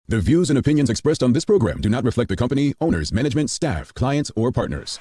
The views and opinions expressed on this program do not reflect the company, owners, management, staff, clients, or partners.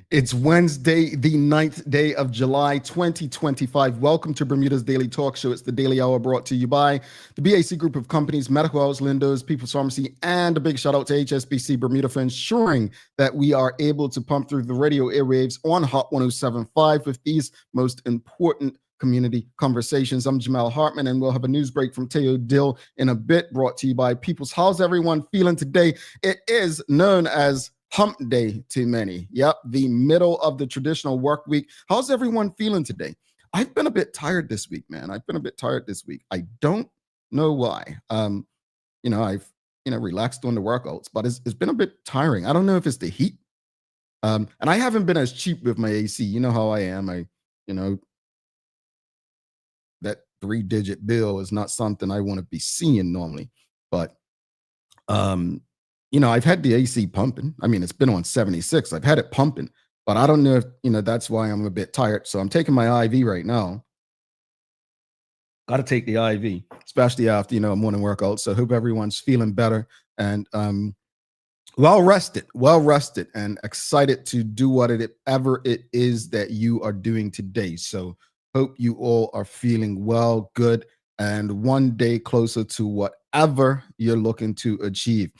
It's Wednesday, the 9th day of July, 2025. Welcome to Bermuda's Daily Talk Show. It's the Daily Hour brought to you by the BAC Group of Companies, Medical House, Lindo's, People's Pharmacy, and a big shout out to HSBC Bermuda for ensuring that we are able to pump through the radio airwaves on Hot 107.5 with these most important community conversations. I'm Jamal Hartman, and we'll have a news break from Teo Dill in a bit, brought to you by People's. How's everyone feeling today? It is known as Hump Day to many. Yep, the middle of the traditional work week. How's everyone feeling today? I've been a bit tired this week, man. I've been a bit tired this week. I don't know why. I've relaxed on the workouts, but it's been a bit tiring. I don't know if it's the heat. And I haven't been as cheap with my AC. You know how I am. That 3-digit bill is not something I want to be seeing normally. But I've had the AC pumping. I mean, it's been on 76. I've had it pumping, but I don't know if, that's why I'm a bit tired. So I'm taking my IV right now. Got to take the IV, especially after, a morning workout. So I hope everyone's feeling better and well rested and excited to do whatever it is that you are doing today. So hope you all are feeling well, good, and one day closer to whatever you're looking to achieve.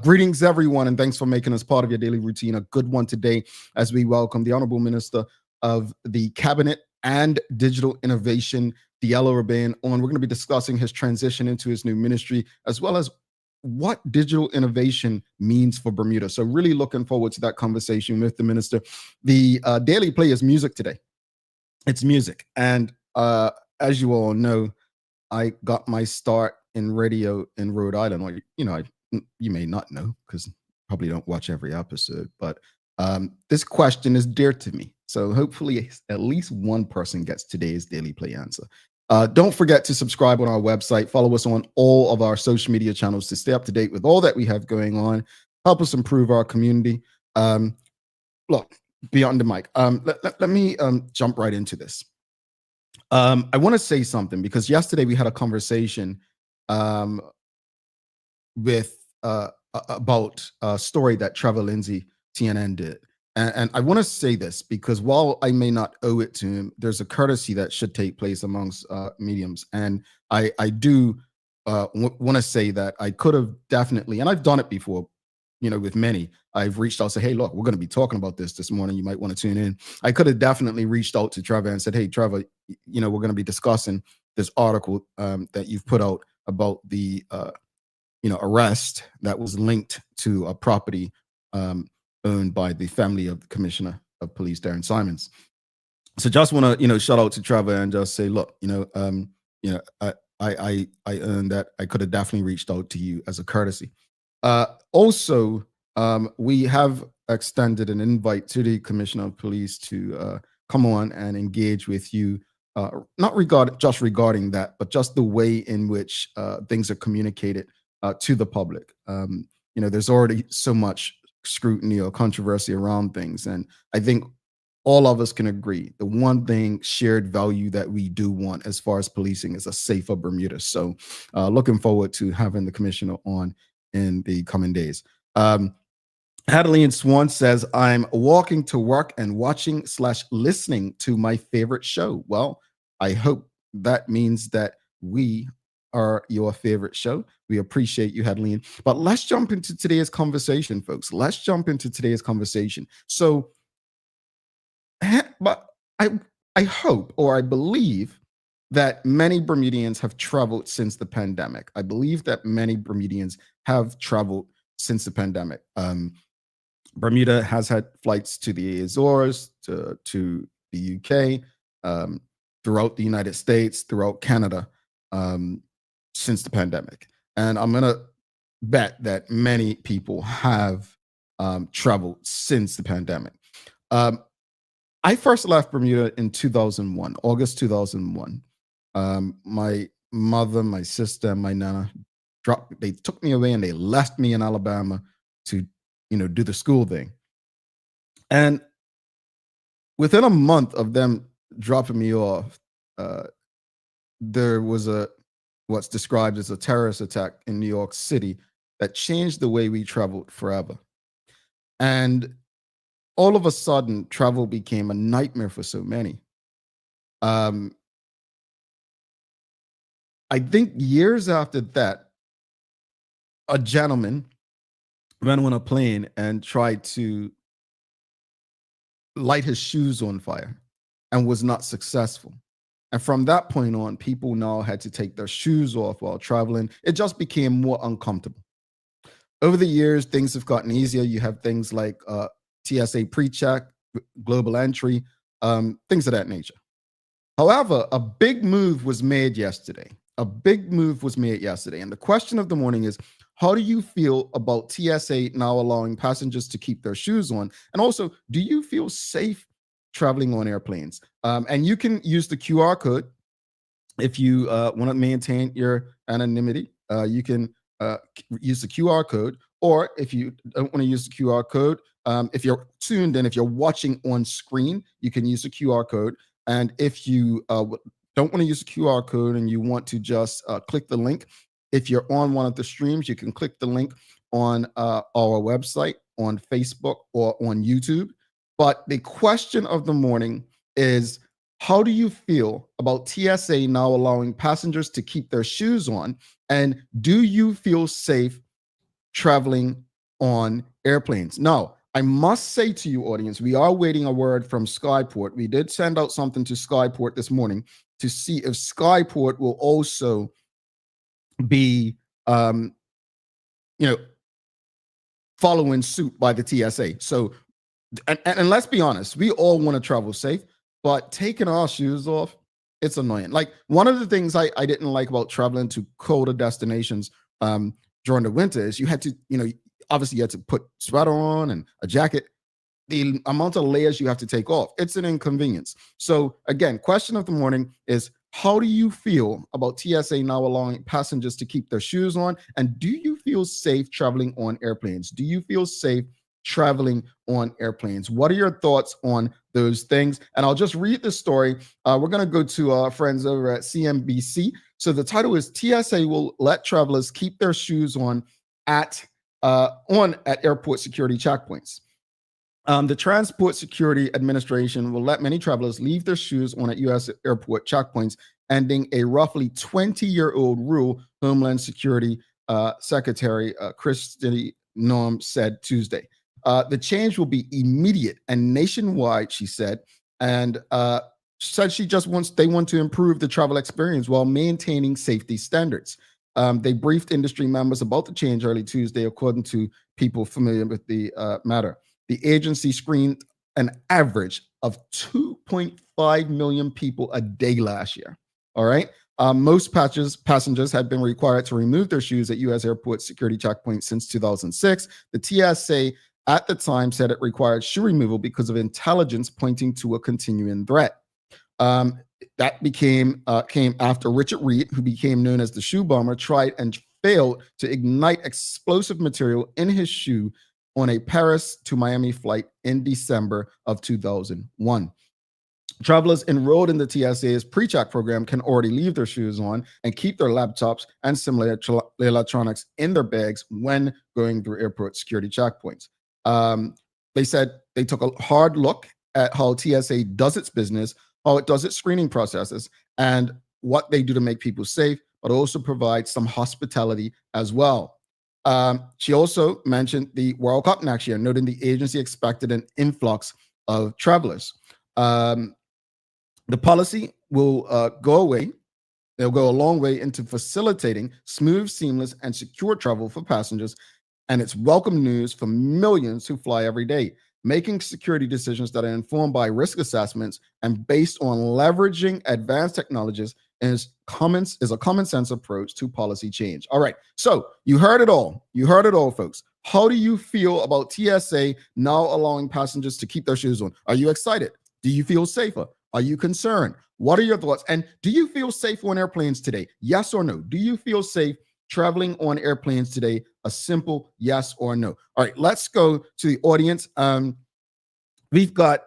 Greetings, everyone, and thanks for making us part of your daily routine. A good one today as we welcome the Honorable Minister of the Cabinet and Digital Innovation, Diallo Rabain, on. We're going to be discussing his transition into his new ministry, as well as what digital innovation means for Bermuda. So really looking forward to that conversation with the minister. The daily play is music today. It's music. And as you all know, I got my start in radio in Rhode Island. Or, you may not know because probably don't watch every episode, but this question is dear to me. So hopefully at least one person gets today's daily play answer. Don't forget to subscribe on our website. Follow us on all of our social media channels to stay up to date with all that we have going on. Help us improve our community. Look, beyond the mic. Let me jump right into this. I want to say something because yesterday we had a conversation with about a story that Trevor Lindsay, TNN, did. And I want to say this because while I may not owe it to him, there's a courtesy that should take place amongst mediums. And I do want to say that I could have definitely, and I've done it before, with many, I've reached out and said, hey, look, we're going to be talking about this morning. You might want to tune in. I could have definitely reached out to Trevor and said, hey, Trevor, we're going to be discussing this article that you've put out about the, arrest that was linked to a property owned by the family of the Commissioner of Police, Darren Simons. So just want to, shout out to Trevor and just say, look, I earned that. I could have definitely reached out to you as a courtesy. Also, we have extended an invite to the Commissioner of Police to come on and engage with you, not regarding that, but just the way in which things are communicated to the public. There's already so much scrutiny or controversy around things, and I think all of us can agree the one thing shared value that we do want as far as policing is a safer Bermuda. So looking forward to having the Commissioner on in the coming days. Adeline Swan says, I'm walking to work and watching/listening to my favorite show. Well, I hope that means that we are your favorite show. We appreciate you, Headleen. But let's jump into today's conversation, folks. Let's jump into today's conversation. So, but I hope or I believe that many Bermudians have traveled since the pandemic. I believe that many Bermudians have traveled since the pandemic. Bermuda has had flights to the Azores, to the UK, throughout the United States, throughout Canada, since the pandemic. And I'm going to bet that many people have traveled since the pandemic. I first left Bermuda in 2001, August 2001. My mother, my sister, and my nana they took me away and they left me in Alabama to, do the school thing. And within a month of them dropping me off, there was what's described as a terrorist attack in New York City that changed the way we traveled forever. And all of a sudden, travel became a nightmare for so many. I think years after that, a gentleman went on a plane and tried to light his shoes on fire and was not successful. And from that point on, people now had to take their shoes off while traveling. It just became more uncomfortable. Over the years, things have gotten easier. You have things like TSA pre-check, global entry, things of that nature. However, a big move was made yesterday. And the question of the morning is, how do you feel about TSA now allowing passengers to keep their shoes on? And also, do you feel safe traveling on airplanes? And you can use the QR code if you want to maintain your anonymity. You can use the QR code, or if you don't want to use the QR code, if you're tuned in, if you're watching on screen, you can use the QR code. And if you don't want to use the QR code and you want to just click the link, if you're on one of the streams, you can click the link on our website, on Facebook, or on YouTube. But the question of the morning is, how do you feel about TSA now allowing passengers to keep their shoes on? And do you feel safe traveling on airplanes? Now, I must say to you, audience, we are waiting a word from Skyport. We did send out something to Skyport this morning to see if Skyport will also be, following suit by the TSA. So, and let's be honest, we all want to travel safe, but taking our shoes off, it's annoying. Like, one of the things I didn't like about traveling to colder destinations during the winter is you had to, obviously you had to put sweater on and a jacket. The amount of layers you have to take off, it's an inconvenience. So again, question of the morning is, how do you feel about TSA now allowing passengers to keep their shoes on? And do you feel safe traveling on airplanes? Do you feel safe traveling on airplanes? What are your thoughts on those things? And I'll just read the story. We're going to go to our friends over at CNBC. So the title is, TSA will let travelers keep their shoes on at airport security checkpoints. The Transport Security Administration will let many travelers leave their shoes on at U.S. airport checkpoints, ending a roughly 20-year-old rule, Homeland Security Secretary Kristi Noem said Tuesday. The change will be immediate and nationwide, she said, and said they want to improve the travel experience while maintaining safety standards. They briefed industry members about the change early Tuesday, according to people familiar with the matter. The agency screened an average of 2.5 million people a day last year. All right. Most passengers had been required to remove their shoes at U.S. airport security checkpoints since 2006. The TSA at the time said it required shoe removal because of intelligence pointing to a continuing threat. That came after Richard Reed, who became known as the shoe bomber, tried and failed to ignite explosive material in his shoe on a Paris to Miami flight in December of 2001. Travelers enrolled in the TSA's pre-check program can already leave their shoes on and keep their laptops and similar electronics in their bags when going through airport security checkpoints. They said they took a hard look at how TSA does its business, how it does its screening processes, and what they do to make people safe. but also provide some hospitality as well. She also mentioned the World Cup next year, noting the agency expected an influx of travelers. The policy will go away. They'll go a long way into facilitating smooth, seamless, and secure travel for passengers. And it's welcome news for millions who fly every day. Making security decisions that are informed by risk assessments and based on leveraging advanced technologies is a common sense approach to policy change. All right. So you heard it all. You heard it all, folks. How do you feel about TSA now allowing passengers to keep their shoes on? Are you excited? Do you feel safer? Are you concerned? What are your thoughts? And do you feel safe on airplanes today? Yes or no? Do you feel safe traveling on airplanes today? A simple yes or no. All right, let's go to the audience. We've got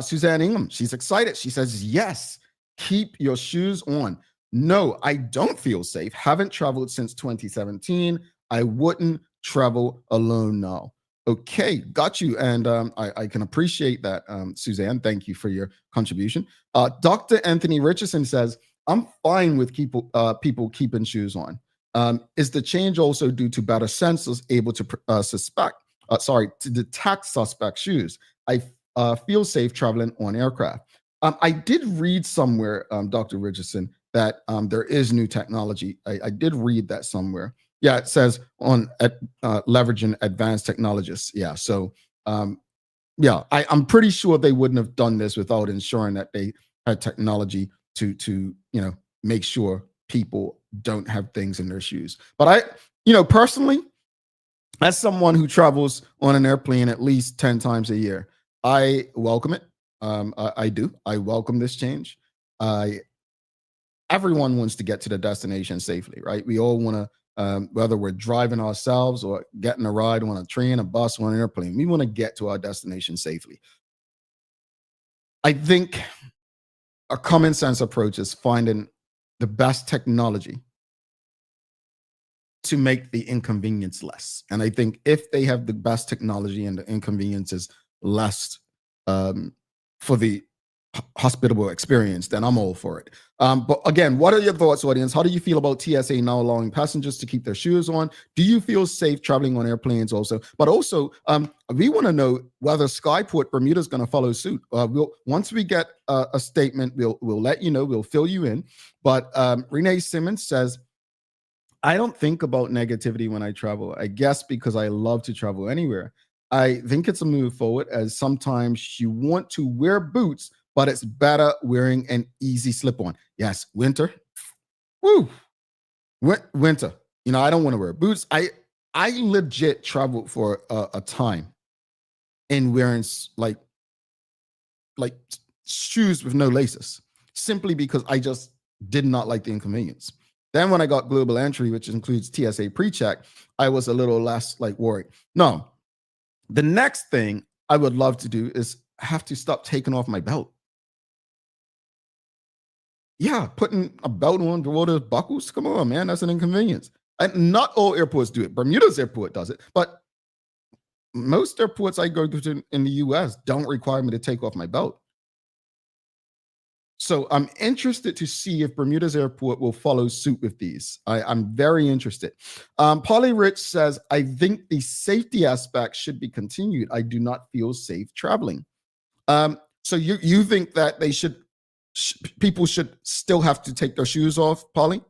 Suzanne Ingham. She's excited. She says, yes, keep your shoes on. No, I don't feel safe. Haven't traveled since 2017. I wouldn't travel alone now. Okay, got you. And I can appreciate that, Suzanne. Thank you for your contribution. Dr. Anthony Richardson says, I'm fine with people keeping shoes on. Is the change also due to better sensors able to to detect suspect shoes? I feel safe traveling on aircraft. I did read somewhere, Dr. Richardson, that there is new technology. I did read that somewhere. Yeah, it says on leveraging advanced technologies. Yeah, so yeah, I'm pretty sure they wouldn't have done this without ensuring that they had technology to make sure people don't have things in their shoes. But personally, as someone who travels on an airplane at least 10 times a year, I welcome it. I do. I welcome this change. Everyone wants to get to the destination safely, right? We all want to, whether we're driving ourselves or getting a ride on a train, a bus, or an airplane, we want to get to our destination safely. I think a common sense approach is finding the best technology to make the inconvenience less. And I think if they have the best technology and the inconvenience is less for the hospitable experience, then I'm all for it. But again, what are your thoughts, audience? How do you feel about TSA now allowing passengers to keep their shoes on? Do you feel safe traveling on airplanes also? But also, we want to know whether Skyport Bermuda is going to follow suit. Once we get a statement, we'll let you know. We'll fill you in. But Renee Simmons says, I don't think about negativity when I travel. I guess because I love to travel anywhere. I think it's a move forward, as sometimes you want to wear boots, but it's better wearing an easy slip-on. Yes, winter. Woo. Winter. I don't want to wear boots. I legit traveled for a time in wearing like shoes with no laces, simply because I just did not like the inconvenience. Then when I got global entry, which includes TSA pre-check, I was a little less worried. No, the next thing I would love to do is have to stop taking off my belt. Yeah, putting a belt on to all those buckles. Come on, man, that's an inconvenience. And not all airports do it. Bermuda's airport does it, but most airports I go to in the US don't require me to take off my belt. So I'm interested to see if Bermuda's airport will follow suit with these. I'm very interested. Polly Rich says, I think the safety aspect should be continued. I do not feel safe traveling. So you think that they people should still have to take their shoes off, Polly?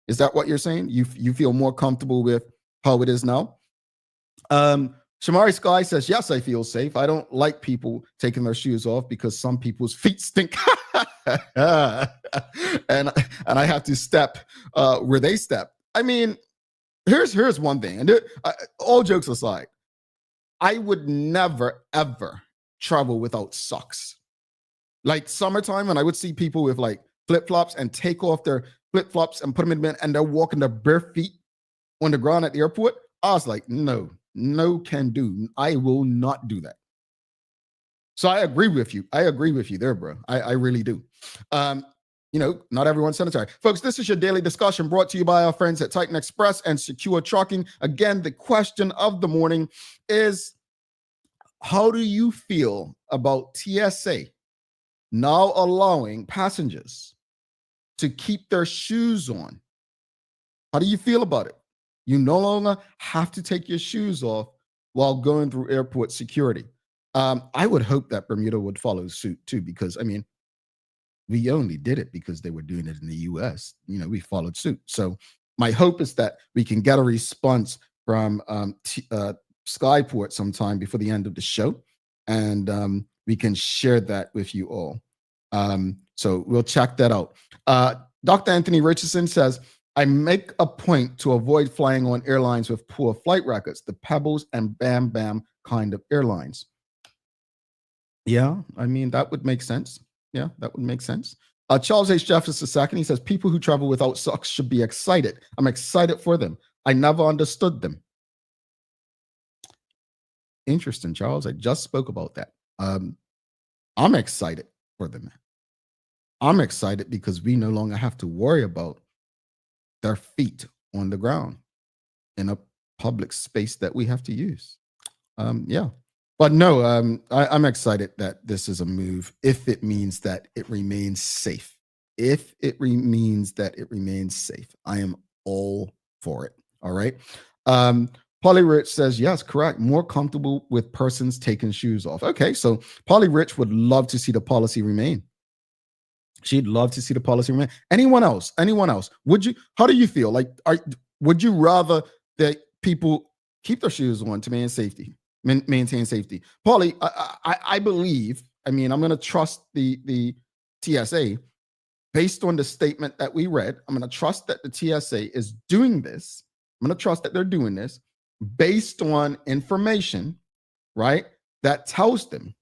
Is that what you're saying? You feel more comfortable with how it is now? Shamari Sky says, yes, I feel safe. I don't like people taking their shoes off because some people's feet stink. and I have to step where they step. I mean, here's one thing. And all jokes aside, I would never, ever travel without socks. Like summertime, when I would see people with flip-flops and take off their flip-flops and put them in bed, and they're walking their bare feet on the ground at the airport, I was like, no can do. I will not do that. So I agree with you. I agree with you there, bro. I really do. Not everyone's sanitary. Folks, this is your daily discussion brought to you by our friends at Titan Express and Secure Trucking. Again, the question of the morning is, how do you feel about TSA now allowing passengers to keep their shoes on How do you feel about it? You no longer have to take your shoes off while going through airport security. I would hope that Bermuda would follow suit too, because I mean, we only did it because they were doing it in the US. We followed suit. So my hope is that we can get a response from Skyport sometime before the end of the show, and we can share that with you all. So we'll check that out. Dr. Anthony Richardson says, I make a point to avoid flying on airlines with poor flight records, the Pebbles and Bam Bam kind of airlines. Yeah, I mean, that would make sense. Yeah, that would make sense. Charles H. Jeffers II, he says, people who travel without socks should be excited. I'm excited for them. I never understood them. Interesting, Charles. I just spoke about that. I'm excited for them. I'm excited because we no longer have to worry about their feet on the ground in a public space that we have to use. Yeah. But no, I'm excited that this is a move if it means that it remains safe. If it means that it remains safe, I am all for it. All right. Polly Rich says, yes, correct. More comfortable with persons taking shoes off. Okay. So Polly Rich would love to see the policy remain. She'd love to see the policy remain. Anyone else? How do you feel? Like, would you rather that people keep their shoes on to maintain safety? Paulie, I believe, I'm going to trust the TSA based on the statement that we read. I'm going to trust that the TSA is doing this. I'm going to trust that they're doing this based on information, right, that tells them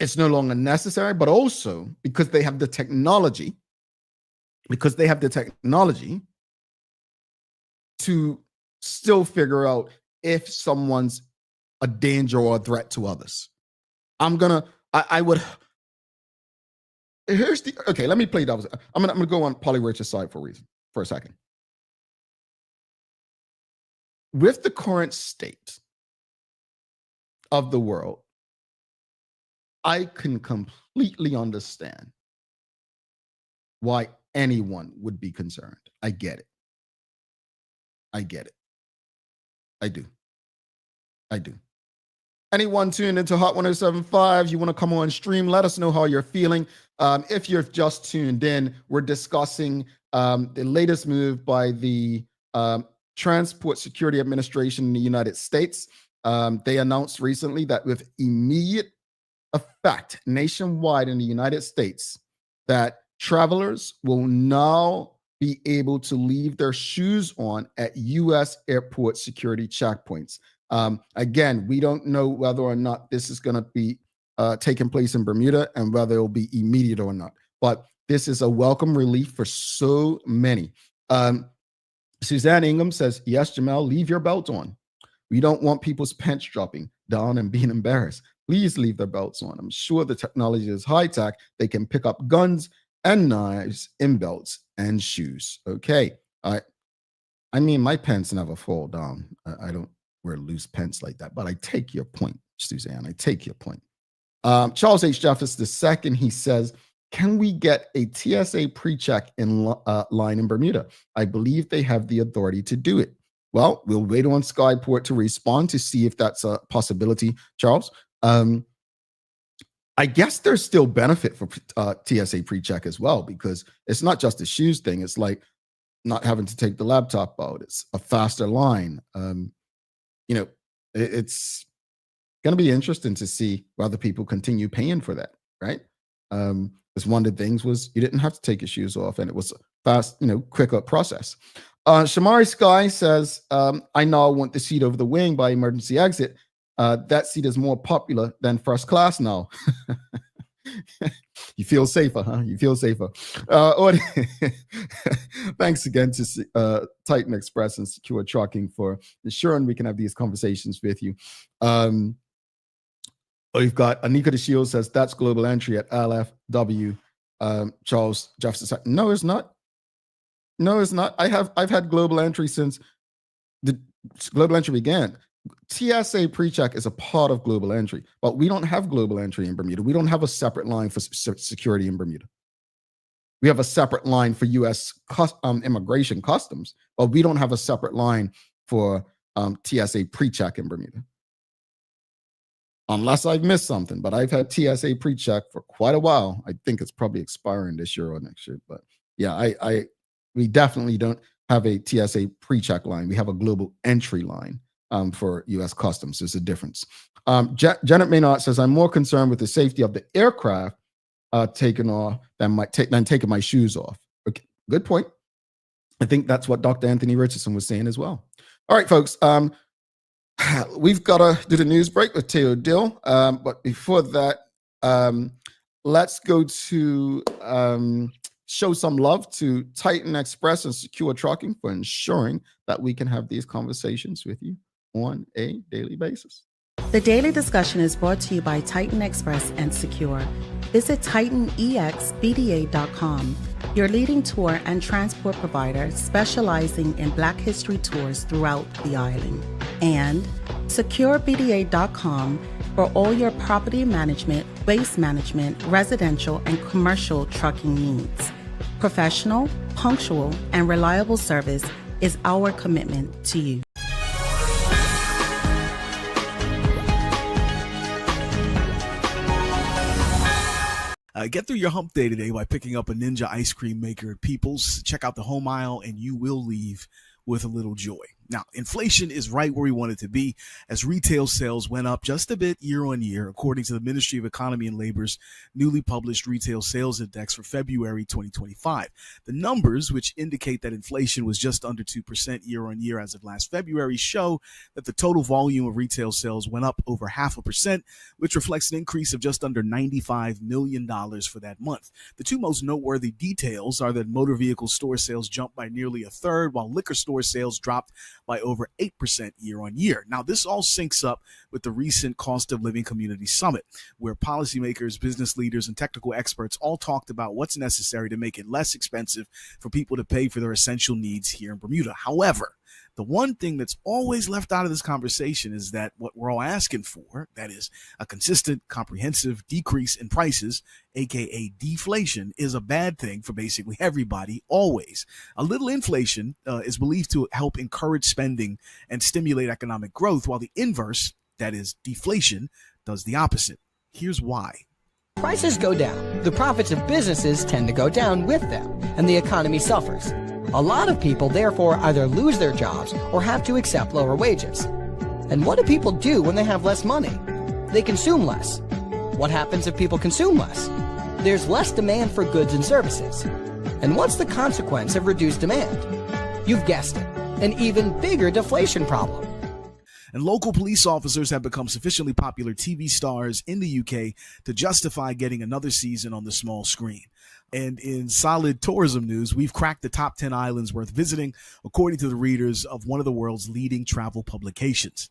it's no longer necessary, but also because they have the technology, to still figure out if someone's a danger or a threat to others. Let me play devil's. I'm gonna go on Polly Rich's side for a second. With the current state of the world, I can completely understand why anyone would be concerned. I get it. I do. Anyone tuned into Hot 107.5, you want to come on stream, let us know how you're feeling. If you've just tuned in, we're discussing the latest move by the Transport Security Administration in the United States. They announced recently that with immediate effect nationwide in the United States, that travelers will now be able to leave their shoes on at U.S. airport security checkpoints. Again, we don't know whether or not this is going to be taking place in Bermuda and whether it will be immediate or not. But this is a welcome relief for so many. Suzanne Ingham says, yes, Jamel, leave your belt on. We don't want people's pants dropping down and being embarrassed. Please leave their belts on. I'm sure the technology is high tech. They can pick up guns and knives in belts and shoes. Okay. I mean, my pants never fall down. I don't wear loose pants like that, but I take your point, Suzanne. I take your point. Charles H. Jeffers II, he says, can we get a TSA pre-check in line in Bermuda? I believe they have the authority to do it. Well, we'll wait on Skyport to respond to see if that's a possibility, Charles. I guess there's still benefit for TSA pre-check as well, because it's not just a shoes thing. It's like not having to take the laptop out. It's a faster line. It's going to be interesting to see whether people continue paying for that, right? Because one of the things was you didn't have to take your shoes off, and it was a fast, quicker process. Shamari Sky says, I now want the seat over the wing by emergency exit. That seat is more popular than first class now. You feel safer, huh? You feel safer. Thanks again to Titan Express and Secure Trucking for ensuring we can have these conversations with you. We've got Anika De Shield says, that's global entry at LFW. Charles Jefferson. No, it's not. I've had global entry since the global entry began. TSA pre-check is a part of global entry, but we don't have global entry in Bermuda. We don't have a separate line for security in Bermuda. We have a separate line for U.S. immigration customs, but we don't have a separate line for TSA pre-check in Bermuda. Unless I've missed something, but I've had TSA pre-check for quite a while. I think it's probably expiring this year or next year. But yeah, we definitely don't have a TSA pre-check line. We have a global entry line for U.S. Customs. There's a difference. Janet Maynard says, I'm more concerned with the safety of the aircraft taking off than taking my shoes off. Okay, good point. I think that's what Dr. Anthony Richardson was saying as well. All right, folks. We've got to do the news break with Teo Dill. But before that, let's go to show some love to Titan Express and Secure Trucking for ensuring that we can have these conversations with you on a daily basis. The daily discussion is brought to you by Titan Express and Secure. Visit TitanEXBDA.com, your leading tour and transport provider specializing in Black History tours throughout the island. And SecureBDA.com for all your property management, waste management, residential, and commercial trucking needs. Professional, punctual, and reliable service is our commitment to you. Get through your hump day today by picking up a Ninja ice cream maker at People's. Check out the home aisle and you will leave with a little joy. Now, inflation is right where we want it to be as retail sales went up just a bit year on year, according to the Ministry of Economy and Labor's newly published Retail Sales Index for February 2025. The numbers, which indicate that inflation was just under 2% year on year as of last February, show that the total volume of retail sales went up over 0.5%, which reflects an increase of just under $95 million for that month. The two most noteworthy details are that motor vehicle store sales jumped by nearly a third, while liquor store sales dropped by over 8% year on year. Now, this all syncs up with the recent Cost of Living Community Summit, where policymakers, business leaders, and technical experts all talked about what's necessary to make it less expensive for people to pay for their essential needs here in Bermuda. However, the one thing that's always left out of this conversation is that what we're all asking for, that is a consistent, comprehensive decrease in prices, aka deflation, is a bad thing for basically everybody, always. A little inflation is believed to help encourage spending and stimulate economic growth, while the inverse, that is deflation, does the opposite. Here's why. Prices go down. The profits of businesses tend to go down with them, and the economy suffers. A lot of people, therefore, either lose their jobs or have to accept lower wages. And what do people do when they have less money? They consume less. What happens if people consume less? There's less demand for goods and services. And what's the consequence of reduced demand? You've guessed it, an even bigger deflation problem. And local police officers have become sufficiently popular TV stars in the UK to justify getting another season on the small screen. And in solid tourism news, we've cracked the top 10 islands worth visiting, according to the readers of one of the world's leading travel publications.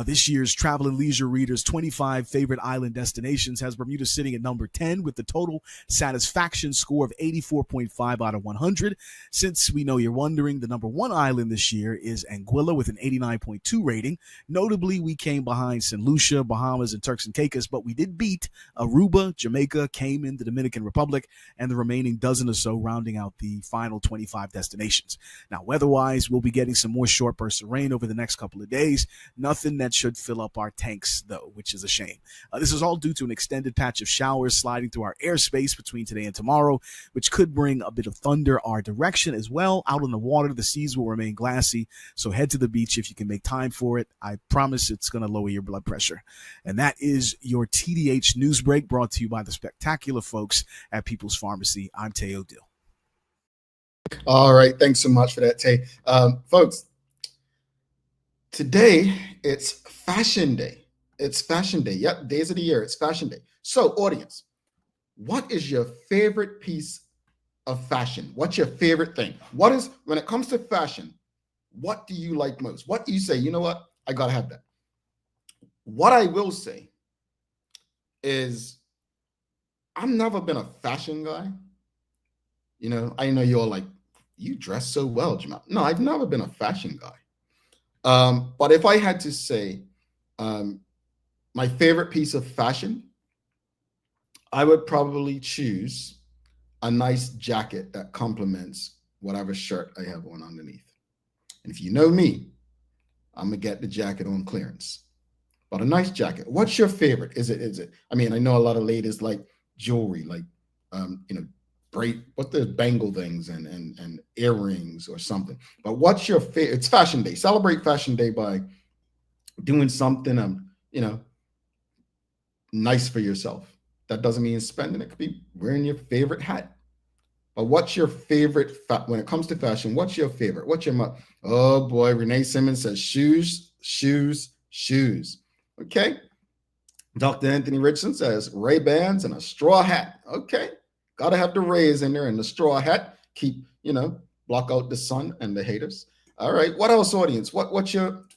This year's Travel and Leisure Reader's 25 favorite island destinations has Bermuda sitting at number 10 with the total satisfaction score of 84.5 out of 100. Since we know you're wondering, the number one island this year is Anguilla with an 89.2 rating. Notably, we came behind St. Lucia, Bahamas, and Turks and Caicos, but we did beat Aruba, Jamaica, Cayman, the Dominican Republic, and the remaining dozen or so rounding out the final 25 destinations. Now, weather-wise, we'll be getting some more short bursts of rain over the next couple of days. Nothing that should fill up our tanks, though, which is a shame. This is all due to an extended patch of showers sliding through our airspace between today and tomorrow, which could bring a bit of thunder our direction as well. Out on the water, the seas will remain glassy, so head to the beach if you can make time for it. I promise it's going to lower your blood pressure. And that is your TDH News Break, brought to you by the spectacular folks at People's Pharmacy. I'm Teo Dill. All right. Thanks so much for that, Tay. Folks, today, it's Fashion Day. It's Fashion Day. Yep, days of the year. It's Fashion Day. So, audience, what is your favorite piece of fashion? What's your favorite thing? What is, when it comes to fashion, what do you like most? What do you say, you know what? I got to have that. What I will say is I've never been a fashion guy. You know, I know you're like, you dress so well, Jamal. No, I've never been a fashion guy. But if I had to say my favorite piece of fashion, I would probably choose a nice jacket that complements whatever shirt I have on underneath. And if you know me, I'm gonna get the jacket on clearance. But a nice jacket. What's your favorite? Is it? I mean, I know a lot of ladies like jewelry, like what the bangle things and earrings or something. But what's your favorite? It's Fashion Day. Celebrate Fashion Day by doing something nice for yourself. That doesn't mean spending. It could be wearing your favorite hat. But what's your favorite when it comes to fashion? What's your favorite? Oh boy, Renee Simmons says shoes, shoes, shoes. Okay. Dr. Anthony Richardson says Ray-Bans and a straw hat. Okay. Got to have the Rays in there and the straw hat. Keep, block out the sun and the haters. All right. What else, audience?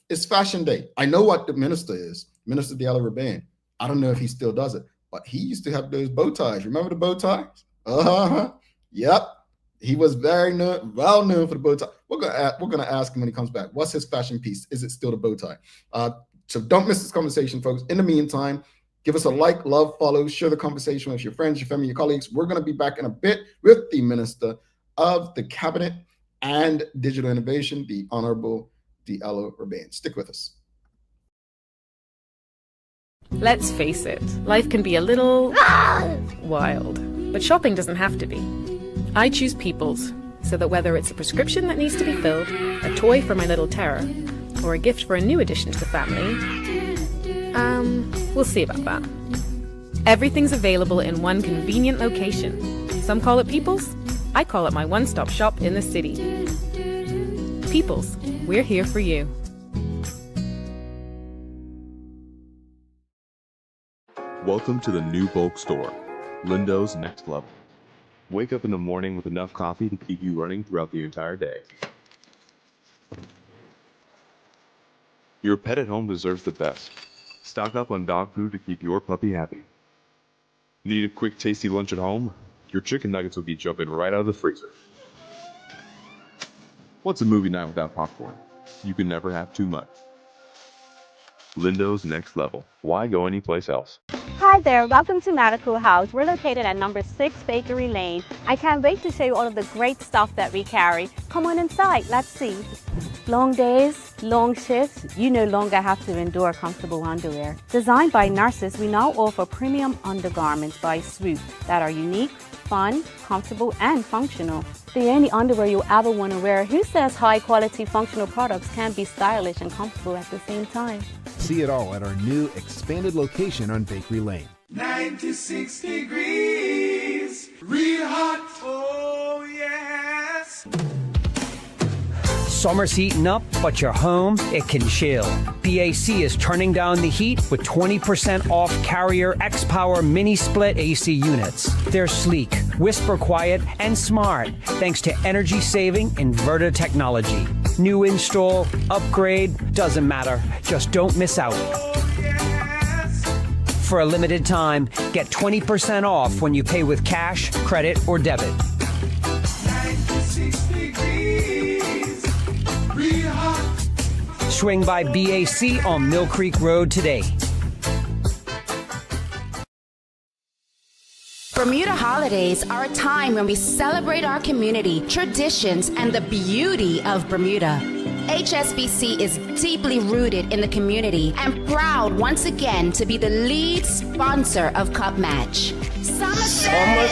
It's Fashion Day. I know what the minister is. Minister Diallo Rabain. I don't know if he still does it, but he used to have those bow ties. Remember the bow ties? Yep. He was very well known for the bow tie. We're gonna ask him when he comes back. What's his fashion piece? Is it still the bow tie? So don't miss this conversation, folks. In the meantime, give us a like, love, follow, share the conversation with your friends, your family, your colleagues. We're going to be back in a bit with the Minister of the Cabinet and Digital Innovation, the Honorable Diallo Rabain. Stick with us. Let's face it, life can be a little wild, but shopping doesn't have to be. I choose People's, so that whether it's a prescription that needs to be filled, a toy for my little terror, or a gift for a new addition to the family, we'll see about that. Everything's available in one convenient location. Some call it People's. I call it my one-stop shop in the city. People's, we're here for you. Welcome to the new bulk store, Lindo's Next Level. Wake up in the morning with enough coffee to keep you running throughout the entire day. Your pet at home deserves the best. Stock up on dog food to keep your puppy happy. Need a quick tasty lunch at home? Your chicken nuggets will be jumping right out of the freezer. What's a movie night without popcorn? You can never have too much. Lindo's Next Level. Why go anyplace else? Hi there, welcome to Medical House. We're located at number 6 Bakery Lane. I can't wait to show you all of the great stuff that we carry. Come on inside, let's see. Long days, long shifts, you no longer have to endure comfortable underwear. Designed by nurses, we now offer premium undergarments by Swoop that are unique, fun, comfortable, and functional. The only underwear you'll ever want to wear. Who says high-quality functional products can't be stylish and comfortable at the same time? See it all at our new expanded location on Bakery Lane. 96 degrees, real hot, oh yes. Summer's heating up, but your home, it can chill. BAC is turning down the heat with 20% off Carrier X-Power Mini Split AC units. They're sleek, whisper quiet, and smart thanks to energy-saving inverter technology. New install, upgrade, doesn't matter. Just don't miss out. For a limited time, get 20% off when you pay with cash, credit, or debit. 96 degrees, real hot. Swing by BAC on Mill Creek Road today. Bermuda holidays are a time when we celebrate our community, traditions, and the beauty of Bermuda. HSBC is deeply rooted in the community and proud once again to be the lead sponsor of Cup Match. Somerset!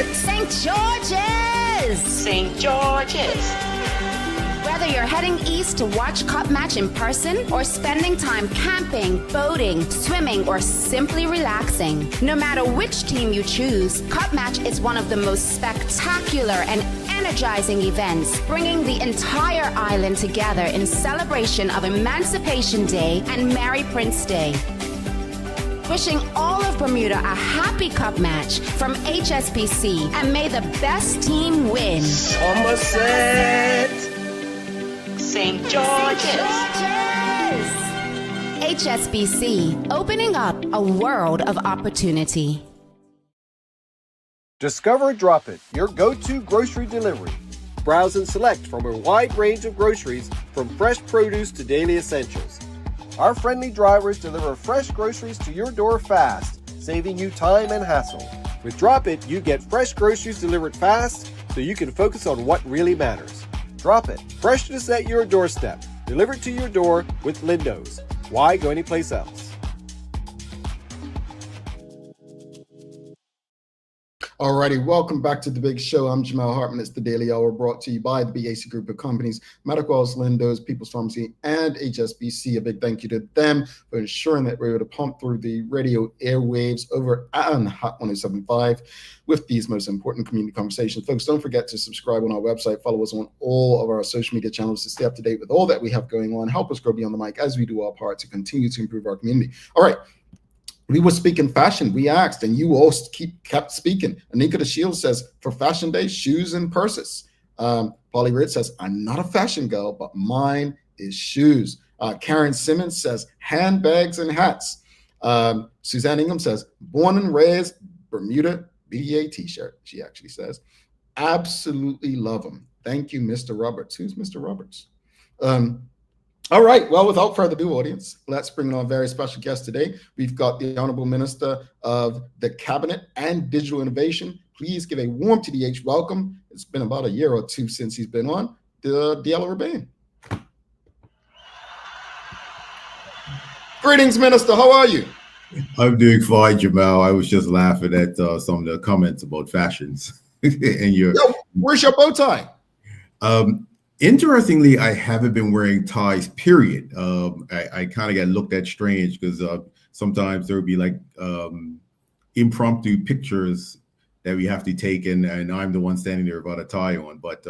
St. George's! St. George's! Whether you're heading east to watch Cup Match in person or spending time camping, boating, swimming, or simply relaxing, no matter which team you choose, Cup Match is one of the most spectacular and energizing events, bringing the entire island together in celebration of Emancipation Day and Mary Prince Day. Wishing all of Bermuda a happy Cup Match from HSBC, and may the best team win. Somerset! St. George's! HSBC, opening up a world of opportunity. Discover Drop It, your go-to grocery delivery. Browse and select from a wide range of groceries, from fresh produce to daily essentials. Our friendly drivers deliver fresh groceries to your door fast, saving you time and hassle. With Drop It, you get fresh groceries delivered fast so you can focus on what really matters. Drop It, freshness at your doorstep, delivered to your door with Lindo's. Why go anyplace else? Alrighty, welcome back to the big show. I'm Jamal Hartman. It's the Daily Hour brought to you by the BAC Group of Companies, Medical House, Lindo's, People's Pharmacy, and HSBC. A big thank you to them for ensuring that we're able to pump through the radio airwaves over on Hot 107.5 with these most important community conversations. Folks, don't forget to subscribe on our website. Follow us on all of our social media channels to stay up to date with all that we have going on. Help us grow beyond the mic as we do our part to continue to improve our community. All right. We were speaking fashion. We asked, and you all kept speaking. Anika the Shield says, for Fashion Day, shoes and purses. Polly Ritz says, I'm not a fashion girl, but mine is shoes. Karen Simmons says, handbags and hats. Suzanne Ingham says, born and raised Bermuda BDA t-shirt, she actually says. Absolutely love them. Thank you, Mr. Roberts. Who's Mr. Roberts? All right. Well, without further ado, audience, let's bring on a very special guest today. We've got the Honorable Minister of the Cabinet and Digital Innovation. Please give a warm TDH welcome. It's been about a year or two since he's been on. Diallo Rabain. Greetings, Minister. How are you? I'm doing fine, Jamal. I was just laughing at some of the comments about fashions. And Yo, where's your bow tie? Interestingly, I haven't been wearing ties, period. I kind of got looked at strange because sometimes there would be like impromptu pictures that we have to take, and I'm the one standing there without a tie on. But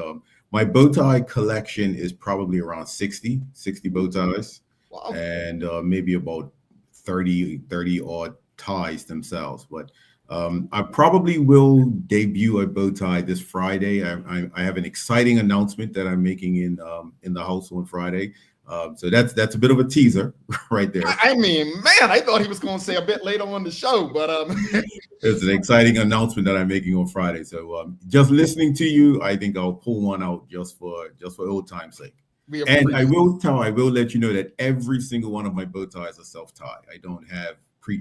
my bow tie collection is probably around 60 bow ties. Wow. And maybe about 30 odd ties themselves. But I probably will debut a bow tie this Friday. I have an exciting announcement that I'm making in the house on Friday. So that's a bit of a teaser right there. I mean, man, I thought he was going to say a bit later on the show, but it's an exciting announcement that I'm making on Friday. So just listening to you, I think I'll pull one out just for old time's sake. And I will let you know that every single one of my bow ties are self-tie. I don't have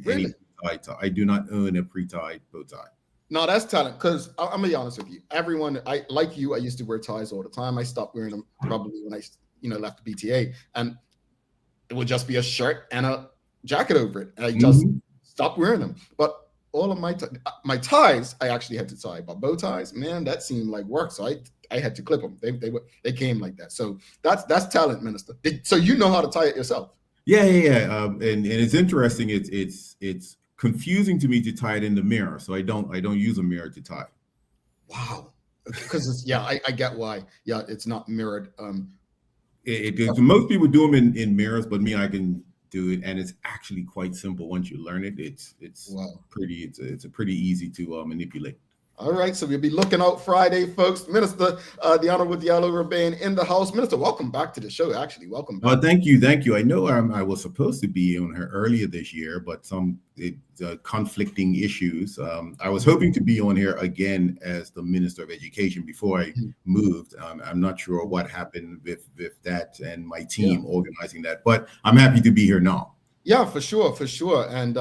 any tie. I do not own a pre-tied bow tie. No, that's talent. Because I'm gonna be honest with you. Everyone, I used to wear ties all the time. I stopped wearing them probably when I left the BTA, and it would just be a shirt and a jacket over it. And I just stopped wearing them. But all of my ties, I actually had to tie. But bow ties, man, that seemed like work. So I had to clip them. They came like that. So that's talent, Minister. So you know how to tie it yourself. Yeah. And it's interesting. It's confusing to me to tie it in the mirror. So I don't use a mirror to tie. Wow. Because I get why. Yeah, it's not mirrored. Most people do them in mirrors, but me, I can do it, and it's actually quite simple once you learn it. It's pretty easy to manipulate. All right, so we'll be looking out Friday, folks. Minister, the Honorable Diallo Rabain in the house. Minister, welcome back to the show. Actually, welcome back. Thank you. I know I was supposed to be on here earlier this year, but some conflicting issues. I was hoping to be on here again as the Minister of Education before I moved. I'm not sure what happened with that and my team organizing that, but I'm happy to be here now. Yeah, for sure. And,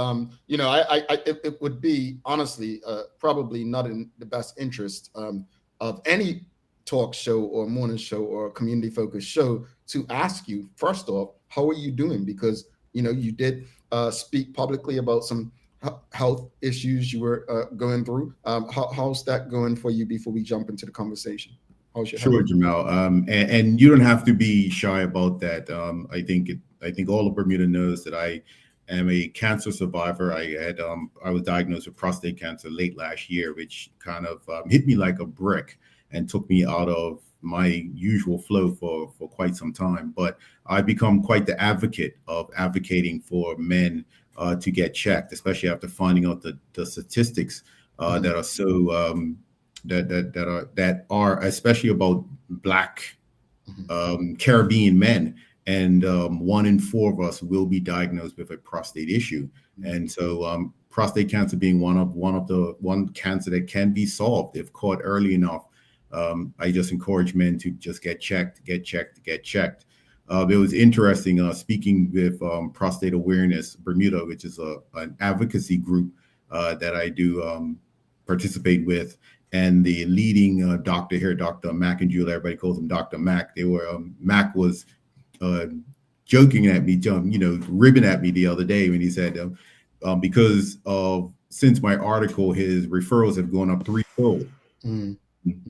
it would be, honestly, probably not in the best interest of any talk show or morning show or community-focused show to ask you, first off, how are you doing? Because, you did speak publicly about some health issues you were going through. How's that going for you before we jump into the conversation? Sure, Jamal. And you don't have to be shy about that. I think all of Bermuda knows that I am a cancer survivor. I was diagnosed with prostate cancer late last year, which kind of hit me like a brick and took me out of my usual flow for quite some time. But I've become quite the advocate of advocating for men to get checked, especially after finding out the statistics that are so that are especially about Black Caribbean men. And 1 in 4 of us will be diagnosed with a prostate issue. And so prostate cancer being one cancer that can be solved if caught early enough. I just encourage men to just get checked. It was interesting speaking with Prostate Awareness Bermuda, which is an advocacy group that I do participate with, and the leading doctor here, Dr. Mack and Julie, everybody calls him Dr. Mack. They were Mack was joking at me, ribbing at me the other day when he said because of since my article, his referrals have gone up threefold. Mm.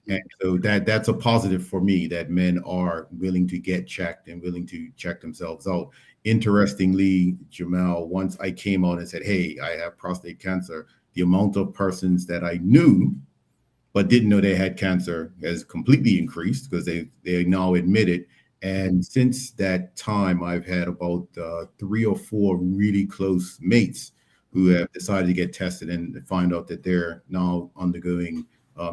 And so that's a positive for me that men are willing to get checked and willing to check themselves out. Interestingly, Jamal, once I came out and said, hey, I have prostate cancer, the amount of persons that I knew but didn't know they had cancer has completely increased because they now admit it. And since that time, I've had about 3 or 4 really close mates who have decided to get tested and find out that they're now undergoing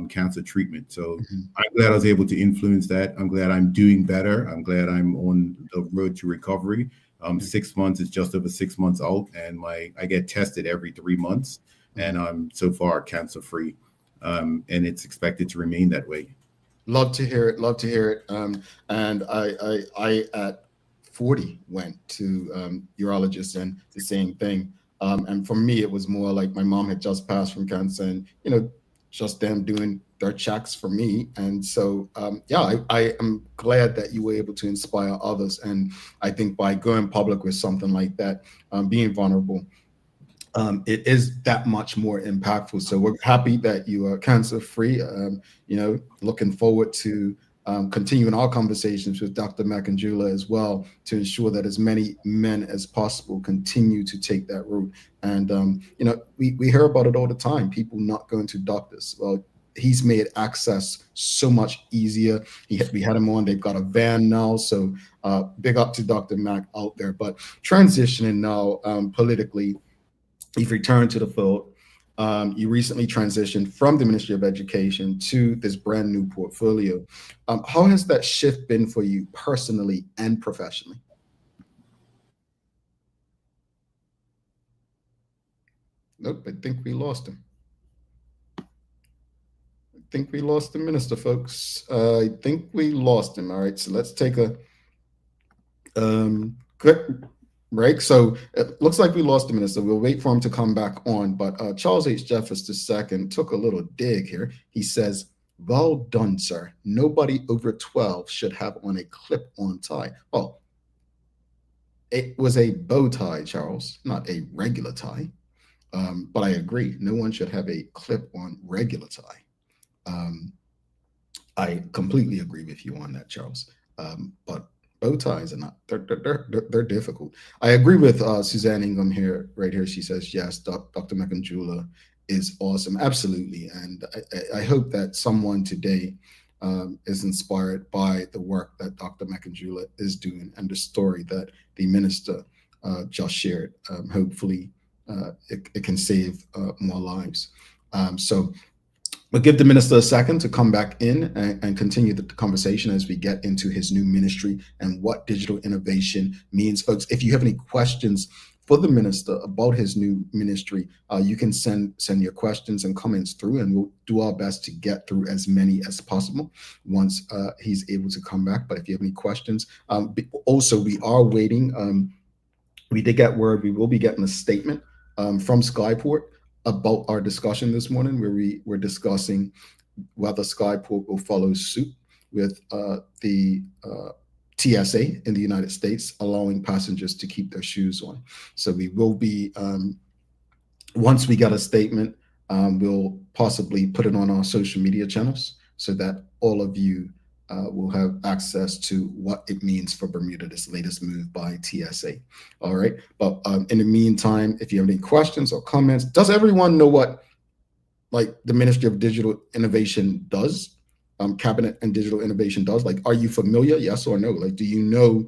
cancer treatment. So I'm glad I was able to influence that. I'm glad I'm doing better. I'm glad I'm on the road to recovery. 6 months is just over 6 months out, and I get tested every 3 months, and I'm so far cancer free, and it's expected to remain that way. Love to hear it. Love to hear it. And I at 40 went to urologist, and the same thing. And for me, it was more like my mom had just passed from cancer, and just them doing their checks for me. And so, I am glad that you were able to inspire others. And I think by going public with something like that, being vulnerable, it is that much more impactful. So we're happy that you are cancer free. Looking forward to continuing our conversations with Dr. Makanjula as well, to ensure that as many men as possible continue to take that route. And we hear about it all the time, people not going to doctors. Well, he's made access so much easier. We had him on, they've got a van now. So big up to Dr. Mac out there. But transitioning now politically, you've returned to the field. You recently transitioned from the Ministry of Education to this brand new portfolio. How has that shift been for you personally and professionally? Nope, I think we lost him. I think we lost the minister, folks. I think we lost him. All right, so let's take a quick break. So it looks like we lost the minister. We'll wait for him to come back on. But Charles H. Jeffers II took a little dig here. He says, well done, sir. Nobody over 12 should have on a clip-on tie. Well, it was a bow tie, Charles, not a regular tie. But I agree. No one should have a clip-on regular tie. I completely agree with you on that, Charles. But bow ties are not, they're difficult. I agree with Suzanne Ingham here, right here. She says, yes, Dr. Makanjula is awesome. Absolutely. And I hope that someone today is inspired by the work that Dr. Makanjula is doing and the story that the minister just shared. Hopefully it can save more lives. So we'll give the minister a second to come back in and continue the conversation as we get into his new ministry and what digital innovation means. Folks, if you have any questions for the minister about his new ministry, you can send your questions and comments through, and we'll do our best to get through as many as possible once he's able to come back. But if you have any questions, also we are waiting. We did get word we will be getting a statement from Skyport about our discussion this morning, where we were discussing whether Skyport will follow suit with the TSA in the United States, allowing passengers to keep their shoes on. So we will be, once we get a statement, we'll possibly put it on our social media channels so that all of you will have access to what it means for Bermuda, this latest move by TSA. All right. But in the meantime, if you have any questions or comments, does everyone know what the Ministry of Digital Innovation does? Cabinet and Digital Innovation does? Are you familiar? Yes or no? Do you know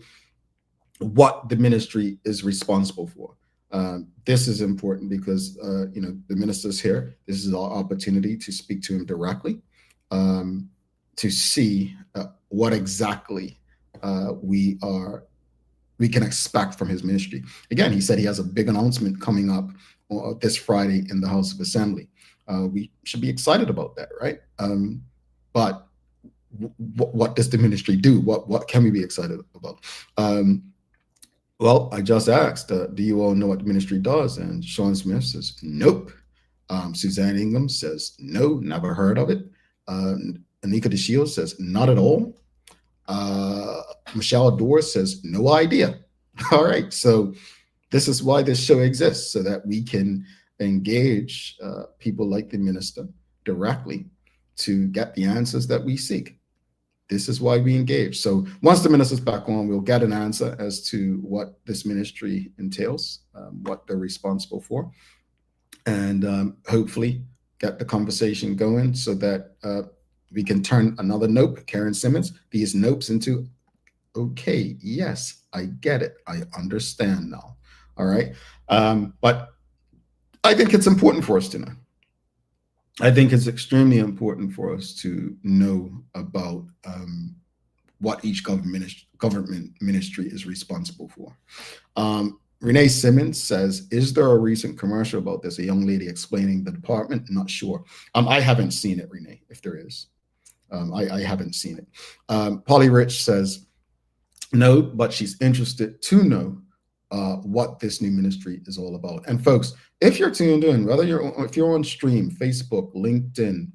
what the ministry is responsible for? This is important because, the minister's here. This is our opportunity to speak to him directly, to see what exactly we can expect from his ministry. Again, he said he has a big announcement coming up this Friday in the House of Assembly. We should be excited about that, right? But what does the ministry do? What can we be excited about? Well, I just asked, do you all know what the ministry does? And Sean Smith says, nope. Suzanne Ingham says, no, never heard of it. Anika DeShields says, not at all. Michelle Adore says, no idea. All right. So this is why this show exists, so that we can engage people like the minister directly to get the answers that we seek. This is why we engage. So once the minister's back on, we'll get an answer as to what this ministry entails, what they're responsible for, and hopefully get the conversation going so that we can turn another nope, Karen Simmons, these nopes into, okay, yes, I get it. I understand now. All right. But I think it's important for us to know. I think it's extremely important for us to know about what each government ministry is responsible for. Renee Simmons says, is there a recent commercial about this? A young lady explaining the department? Not sure. I haven't seen it, Renee, if there is. I haven't seen it. Polly Rich says, no, but she's interested to know what this new ministry is all about. And folks, if you're tuned in, if you're on stream, Facebook, LinkedIn,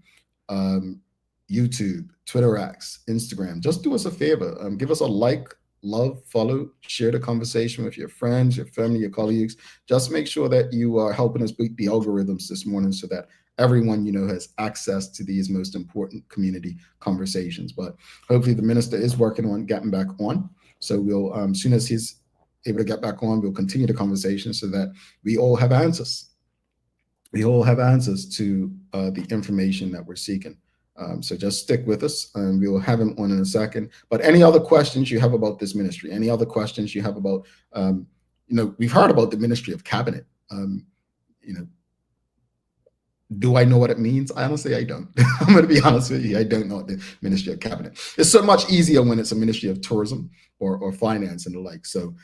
YouTube, Twitter X, Instagram, just do us a favor. Give us a like, love, follow, share the conversation with your friends, your family, your colleagues. Just make sure that you are helping us beat the algorithms this morning so that everyone you know has access to these most important community conversations. But hopefully the minister is working on getting back on. So we'll, as soon as he's able to get back on, we'll continue the conversation so that we all have answers. We all have answers to the information that we're seeking. So just stick with us, and we'll have him on in a second. But any other questions you have about this ministry, any other questions you have about, we've heard about the Ministry of Cabinet. Do I know what it means? Honestly, I don't. I'm going to be honest with you. I don't know what the Ministry of Cabinet. It's so much easier when it's a Ministry of Tourism or Finance and the like. So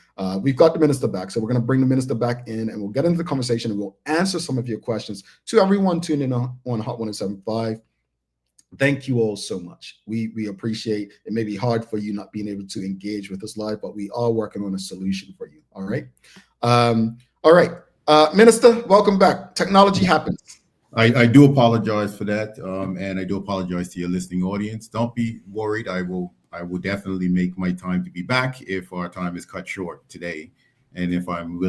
we've got the minister back. So we're going to bring the minister back in, and we'll get into the conversation, and we'll answer some of your questions. To everyone tuning in on Hot 107.5, thank you all so much. We appreciate it. May be hard for you not being able to engage with us live, but we are working on a solution for you. All right. All right. Minister, welcome back. Technology happens. I do apologize for that, and I do apologize to your listening audience. Don't be worried. I will definitely make my time to be back if our time is cut short today, and if I'm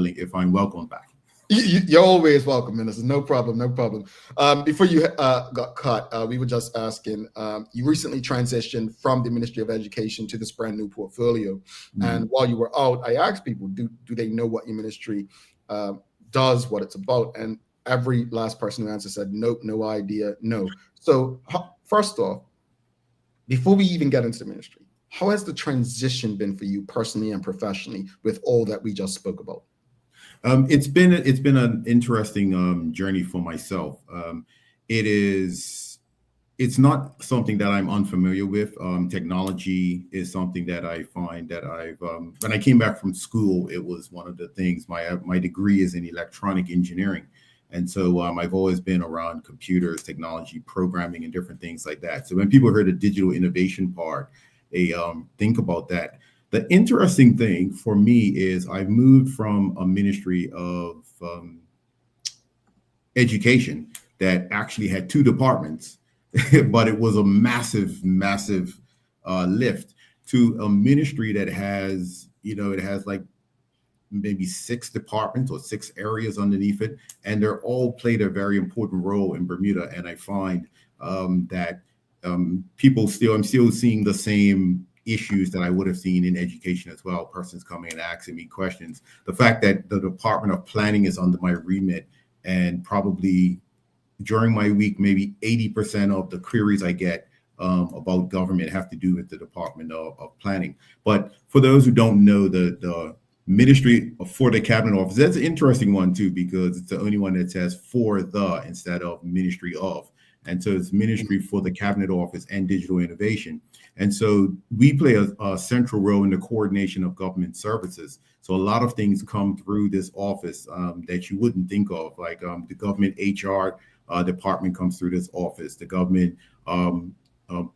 welcome back. You're always welcome, Minister. No problem. No problem. Before you got cut, we were just asking, you recently transitioned from the Ministry of Education to this brand new portfolio. Mm-hmm. And while you were out, I asked people, do they know what your ministry does, what it's about? And every last person who answered said, nope, no idea, no. So first off, before we even get into the ministry, how has the transition been for you personally and professionally with all that we just spoke about? It's been an interesting journey for myself. It's not something that I'm unfamiliar with. Technology is something that I find that I've when I came back from school, it was one of the things. My degree is in electronic engineering. And so I've always been around computers, technology, programming, and different things like that. So when people heard the digital innovation part, they think about that. The interesting thing for me is I moved from a ministry of education that actually had two departments, but it was a massive lift to a ministry that has, it has like maybe 6 departments or 6 areas underneath it, and they're all played a very important role in Bermuda. And I find that I'm still seeing the same issues that I would have seen in education as well. Persons coming and asking me questions. The fact that the Department of Planning is under my remit, and probably during my week, maybe 80% of the queries I get about government have to do with the Department of Planning. But for those who don't know, the Ministry for the Cabinet Office, that's an interesting one too, because it's the only one that says for the instead of Ministry of. And so it's Ministry for the Cabinet Office and Digital Innovation. And so we play a central role in the coordination of government services. So a lot of things come through this office that you wouldn't think of, like the government HR department comes through this office. The government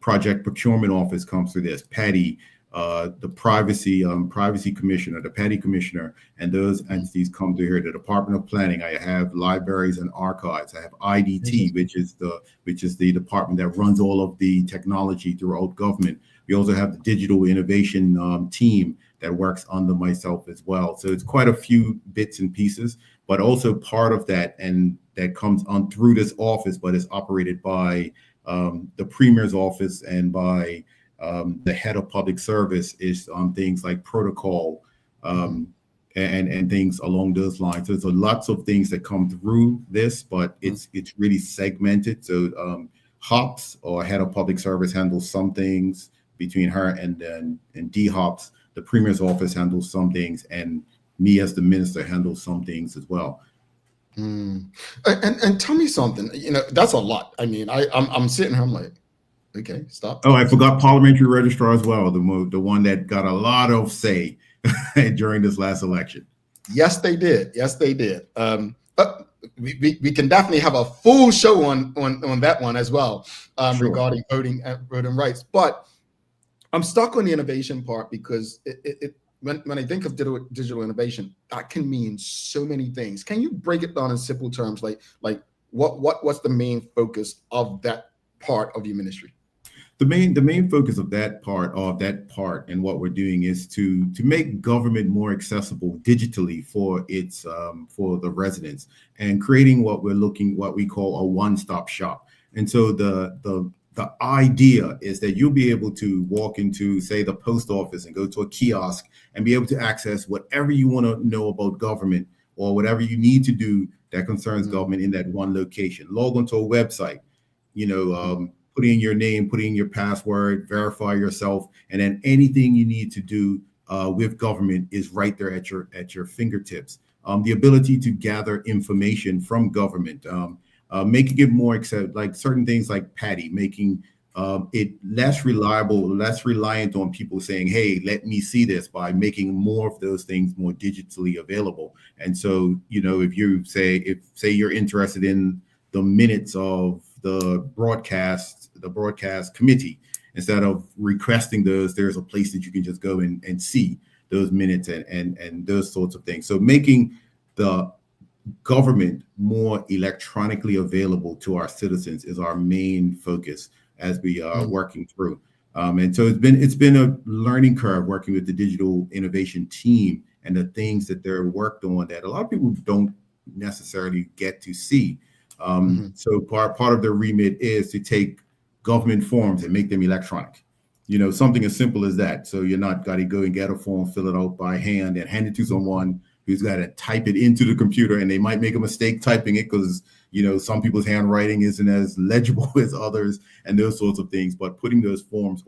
project procurement office comes through this. Patty, the privacy commissioner, the petty commissioner, and those entities come to here. The Department of Planning. I have libraries and archives. I have IDT, which is the department that runs all of the technology throughout government. We also have the digital innovation team that works under myself as well. So it's quite a few bits and pieces, but also part of that, and that comes on through this office, but is operated by the Premier's office and by the head of public service, is on things like protocol and things along those lines. So there's lots of things that come through this, but it's really segmented. So Hops, or head of public service, handles some things between her and D Hops. The Premier's office handles some things, and me as the minister handles some things as well. And tell me something. That's a lot. I mean, I'm sitting here. I'm like, okay, stop. Oh, I forgot parliamentary registrar as well. The one that got a lot of say during this last election. Yes, they did. Yes, they did. But we can definitely have a full show on that one as well, Sure. regarding voting rights. But I'm stuck on the innovation part, because when I think of digital innovation, that can mean so many things. Can you break it down in simple terms, like what's the main focus of that part of your ministry? The main focus of that part, and what we're doing, is to make government more accessible digitally for its for the residents, and creating what we call a one-stop shop. And so the idea is that you'll be able to walk into, say, the post office and go to a kiosk and be able to access whatever you want to know about government, or whatever you need to do that concerns government in that one location. Log onto a website, put in your name, put in your password, verify yourself, and then anything you need to do with government is right there at your fingertips. The ability to gather information from government, making it more like certain things like Patty, making it less reliable, less reliant on people saying, hey, let me see this, by making more of those things more digitally available. And so, if you say you're interested in the minutes of the broadcast committee, instead of requesting those, there's a place that you can just go and see those minutes and those sorts of things. So making the government more electronically available to our citizens is our main focus as we are working through. And so it's been a learning curve working with the digital innovation team, and the things that they're worked on that a lot of people don't necessarily get to see. So part of their remit is to take government forms and make them electronic. Something as simple as that. So you're not got to go and get a form, fill it out by hand, and hand it to someone who's got to type it into the computer, and they might make a mistake typing it because some people's handwriting isn't as legible as others, and those sorts of things. But putting those forms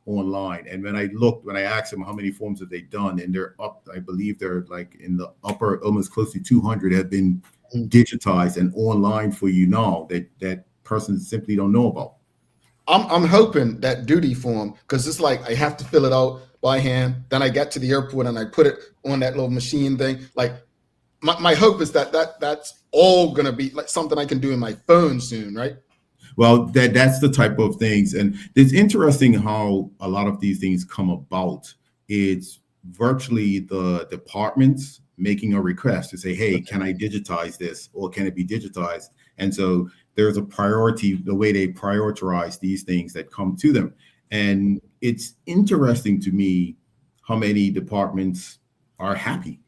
online, and when I asked them how many forms have they done, and they're up, I believe they're like in the upper, almost close to 200 have been digitized and online for you now, that persons simply don't know about. I'm hoping that duty form, because it's like I have to fill it out by hand, then I get to the airport and I put it on that little machine thing. Like my hope is that's all gonna be like something I can do in my phone soon, right? Well, that's the type of things, and it's interesting how a lot of these things come about. It's virtually the departments making a request to say, hey, can I digitize this, or can it be digitized? And so there's a priority, the way they prioritize these things that come to them. And it's interesting to me how many departments are happy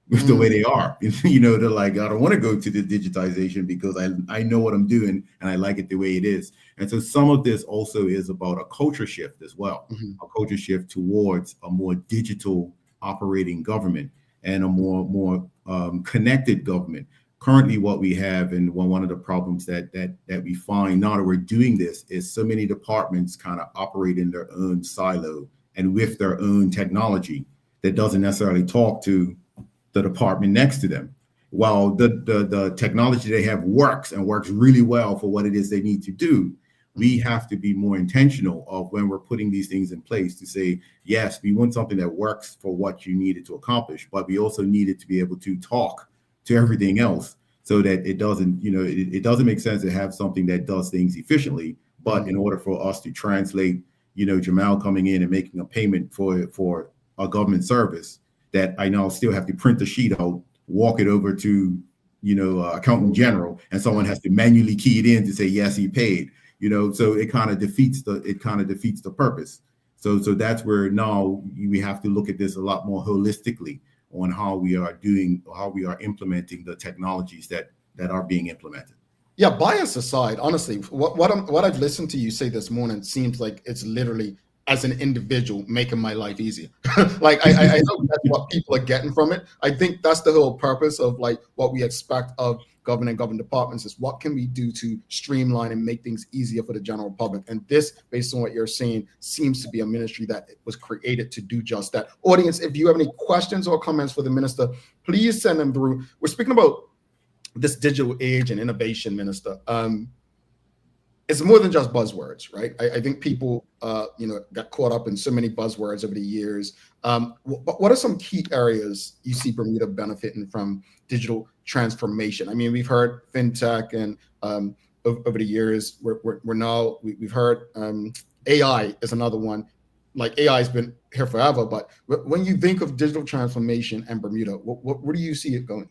with the way they are. They're like, I don't want to go to the digitization because I know what I'm doing and I like it the way it is. And so some of this also is about a culture shift as well, a culture shift towards a more digital operating government and a more connected government. Currently, what we have, and one of the problems that we find now that we're doing this, is so many departments kind of operate in their own silo and with their own technology that doesn't necessarily talk to the department next to them. While the technology they have works really well for what it is they need to do, we have to be more intentional of when we're putting these things in place to say, yes, we want something that works for what you need it to accomplish, but we also need it to be able to talk to everything else, so that it doesn't, it doesn't make sense to have something that does things efficiently, but in order for us to translate, Jamal coming in and making a payment for a government service, that I now still have to print the sheet out, walk it over to accountant general, and someone has to manually key it in to say yes, he paid. So it kind of defeats the purpose. So that's where now we have to look at this a lot more holistically on how we are implementing the technologies that are being implemented. Yeah, bias aside, honestly, what I've listened to you say this morning seems like it's literally, as an individual, making my life easier. Like I know that's what people are getting from it. I think that's the whole purpose of like what we expect of government departments, is what can we do to streamline and make things easier for the general public. And this, based on what you're saying, seems to be a ministry that was created to do just that. Audience, if you have any questions or comments for the minister, please send them through. We're speaking about this digital age and innovation, minister. It's more than just buzzwords, right? I think people, got caught up in so many buzzwords over the years. What are some key areas you see Bermuda benefiting from digital transformation? I mean, we've heard fintech, and over the years, we've heard AI is another one. Like AI has been here forever, but when you think of digital transformation and Bermuda, where do you see it going?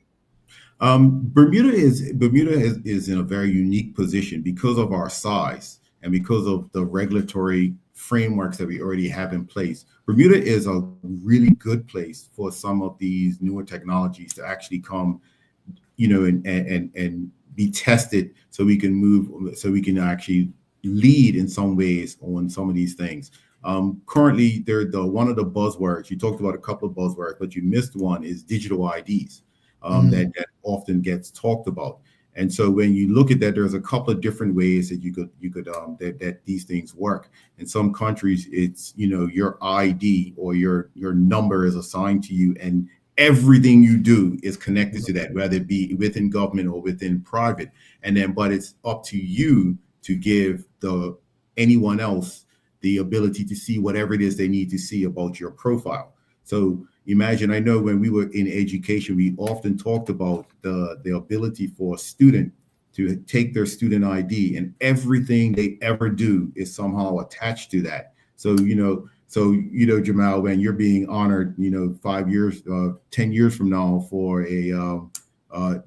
Bermuda is in a very unique position because of our size and because of the regulatory frameworks that we already have in place. Bermuda is a really good place for some of these newer technologies to actually come, and be tested, so we can actually lead in some ways on some of these things. Currently, they're one of the buzzwords. You talked about a couple of buzzwords, but you missed one, is digital IDs. That often gets talked about. And so when you look at that, there's a couple of different ways that you could that these things work. In some countries, it's your ID or your number is assigned to you, and everything you do is connected to that, whether it be within government or within private. But it's up to you to give anyone else the ability to see whatever it is they need to see about your profile. So imagine, I know when we were in education, we often talked about the ability for a student to take their student ID, and everything they ever do is somehow attached to that. So, Jamal, when you're being honored, 5 years, 10 years from now for a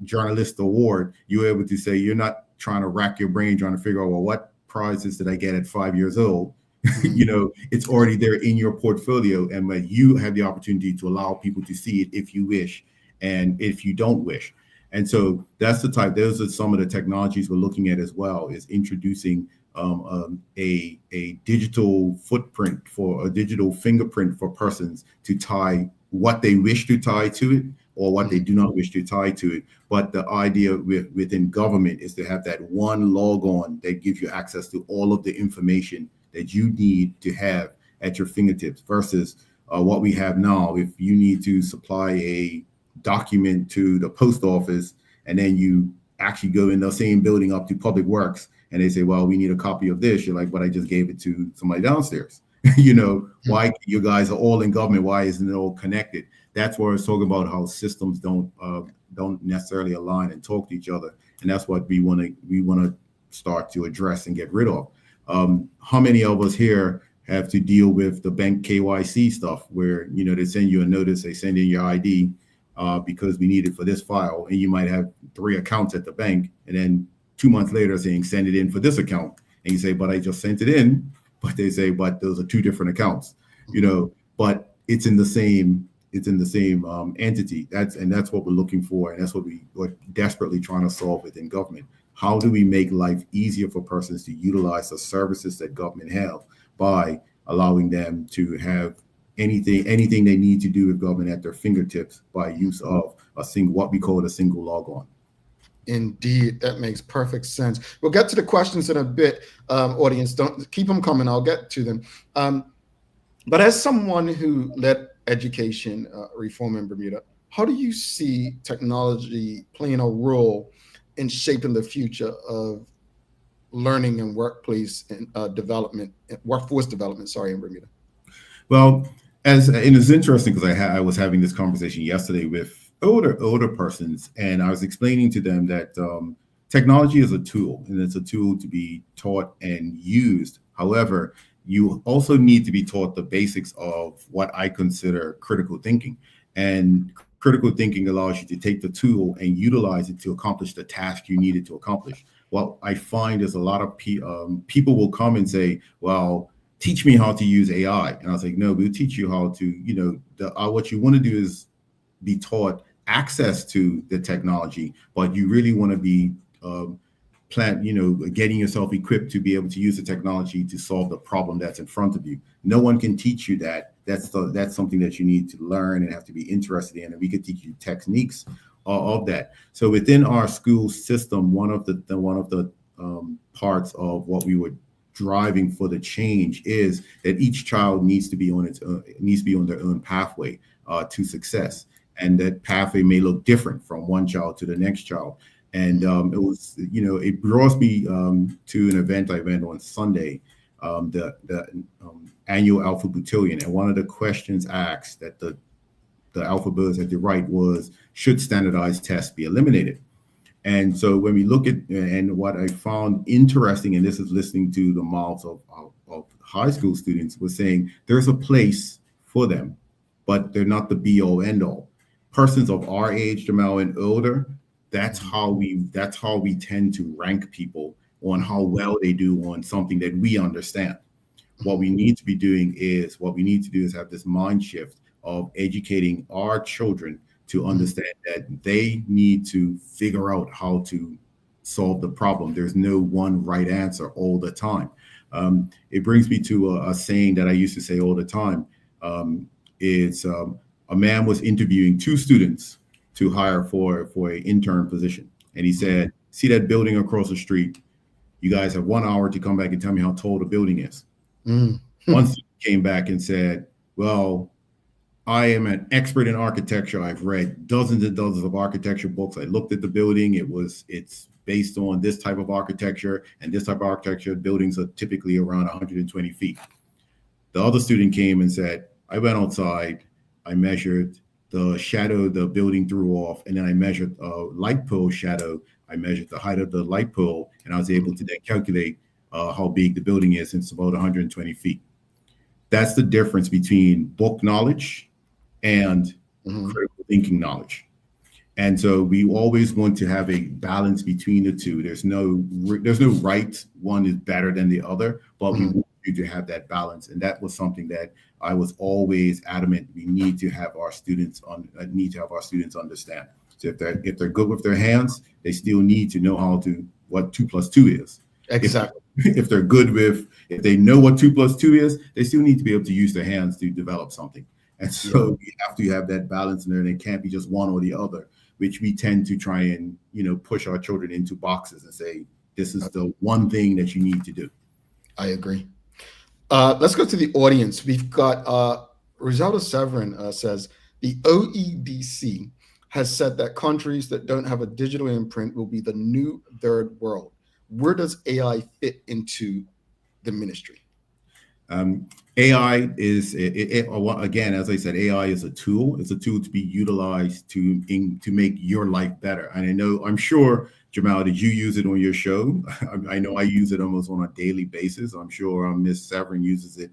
journalist award, you're able to say, you're not trying to rack your brain trying to figure out, well, what prizes did I get at 5 years old? It's already there in your portfolio, and you have the opportunity to allow people to see it if you wish, and if you don't wish. And so those are some of the technologies we're looking at as well, is introducing a digital footprint, for a digital fingerprint for persons to tie what they wish to tie to it or what they do not wish to tie to it. But the idea within government is to have that one logon that gives you access to all of the information that you need to have at your fingertips, versus what we have now. If you need to supply a document to the post office, and then you actually go in the same building up to Public Works, and they say, well, we need a copy of this. You're like, but I just gave it to somebody downstairs. Why you guys are all in government? Why isn't it all connected? That's where it's talking about how systems don't necessarily align and talk to each other. And that's what we want to start to address and get rid of. How many of us here have to deal with the bank KYC stuff, where they send you a notice, they send in your ID because we need it for this file, and you might have 3 accounts at the bank, and then 2 months later saying send it in for this account, and you say, but I just sent it in, but they say, but those are 2 different accounts, but it's in the same entity. That's what we're looking for, and that's what we're desperately trying to solve within government. How do we make life easier for persons to utilize the services that government have by allowing them to have anything they need to do with government at their fingertips by use of what we call a single logon? Indeed, that makes perfect sense. We'll get to the questions in a bit, audience. Don't keep them coming. I'll get to them. But as someone who led education reform in Bermuda, how do you see technology playing a role in shaping the future of learning and workforce development in Bermuda? Well, it's interesting because I was having this conversation yesterday with older persons, and I was explaining to them that technology is a tool, and it's a tool to be taught and used. However, you also need to be taught the basics of what I consider critical thinking. And critical thinking allows you to take the tool and utilize it to accomplish the task you needed to accomplish. What I find is a lot of people will come and say, well, teach me how to use AI. And I was like, no, we'll teach you how to, what you want to do is be taught access to the technology, but you really want to be getting yourself equipped to be able to use the technology to solve the problem that's in front of you. No one can teach you that. That's something that you need to learn and have to be interested in, and we could teach you techniques of that. So within our school system, one of the parts of what we were driving for the change is that each child needs to be on their own pathway to success, and that pathway may look different from one child to the next child. And it draws me to an event I went on Sunday, the annual Alpha Bootilion, and one of the questions asked that the Alpha Birds had to write was, should standardized tests be eliminated? And so when we look at, and what I found interesting, and this is listening to the mouths of high school students, was saying there's a place for them, but they're not the be all end all. Persons of our age, Jamal, and older, that's how we tend to rank people on how well they do on something that we understand. What we need to do is have this mind shift of educating our children to understand that they need to figure out how to solve the problem. There's no one right answer all the time. It brings me to a saying that I used to say all the time. A man was interviewing two students to hire for an intern position. And he said, see that building across the street? You guys have 1 hour to come back and tell me how tall the building is. One student came back and said, well, I am an expert in architecture. I've read dozens and dozens of architecture books. I looked at the building. It's based on this type of architecture, and this type of architecture buildings are typically around 120 feet. The other student came and said, I went outside, I measured the shadow the building threw off, and then I measured a light pole shadow. I measured the height of the light pole, and I was able to then calculate how big the building is. It's about 120 feet. That's the difference between book knowledge and critical thinking knowledge. And so we always want to have a balance between the two. There's no right one is better than the other, but we want you to have that balance. And that was something that I was always adamant we need to have our students understand. So if they're good with their hands, they still need to know what 2 + 2 is. Exactly. If they know what 2 + 2 is, they still need to be able to use their hands to develop something. And so we have to have that balance in there, and it can't be just one or the other, which we tend to try and push our children into boxes and say, this is the one thing that you need to do. I agree. Let's go to the audience. We've got Rosaldo Severin says, the OEDC has said that countries that don't have a digital imprint will be the new third world. Where does AI fit into the ministry? AI is, again, as I said, AI is a tool. It's a tool to be utilized to make your life better. And I'm sure, Jamal, did you use it on your show? I know I use it almost on a daily basis. I'm sure Ms. Severin uses it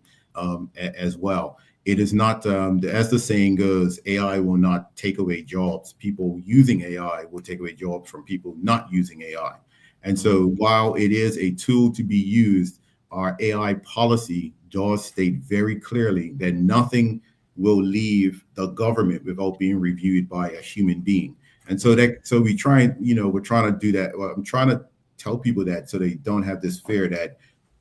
as well. It is not, as the saying goes, AI will not take away jobs. People using AI will take away jobs from people not using AI. And so while it is a tool to be used, our AI policy does state very clearly that nothing will leave the government without being reviewed by a human being. And so we're trying to do that. Well, I'm trying to tell people that so they don't have this fear that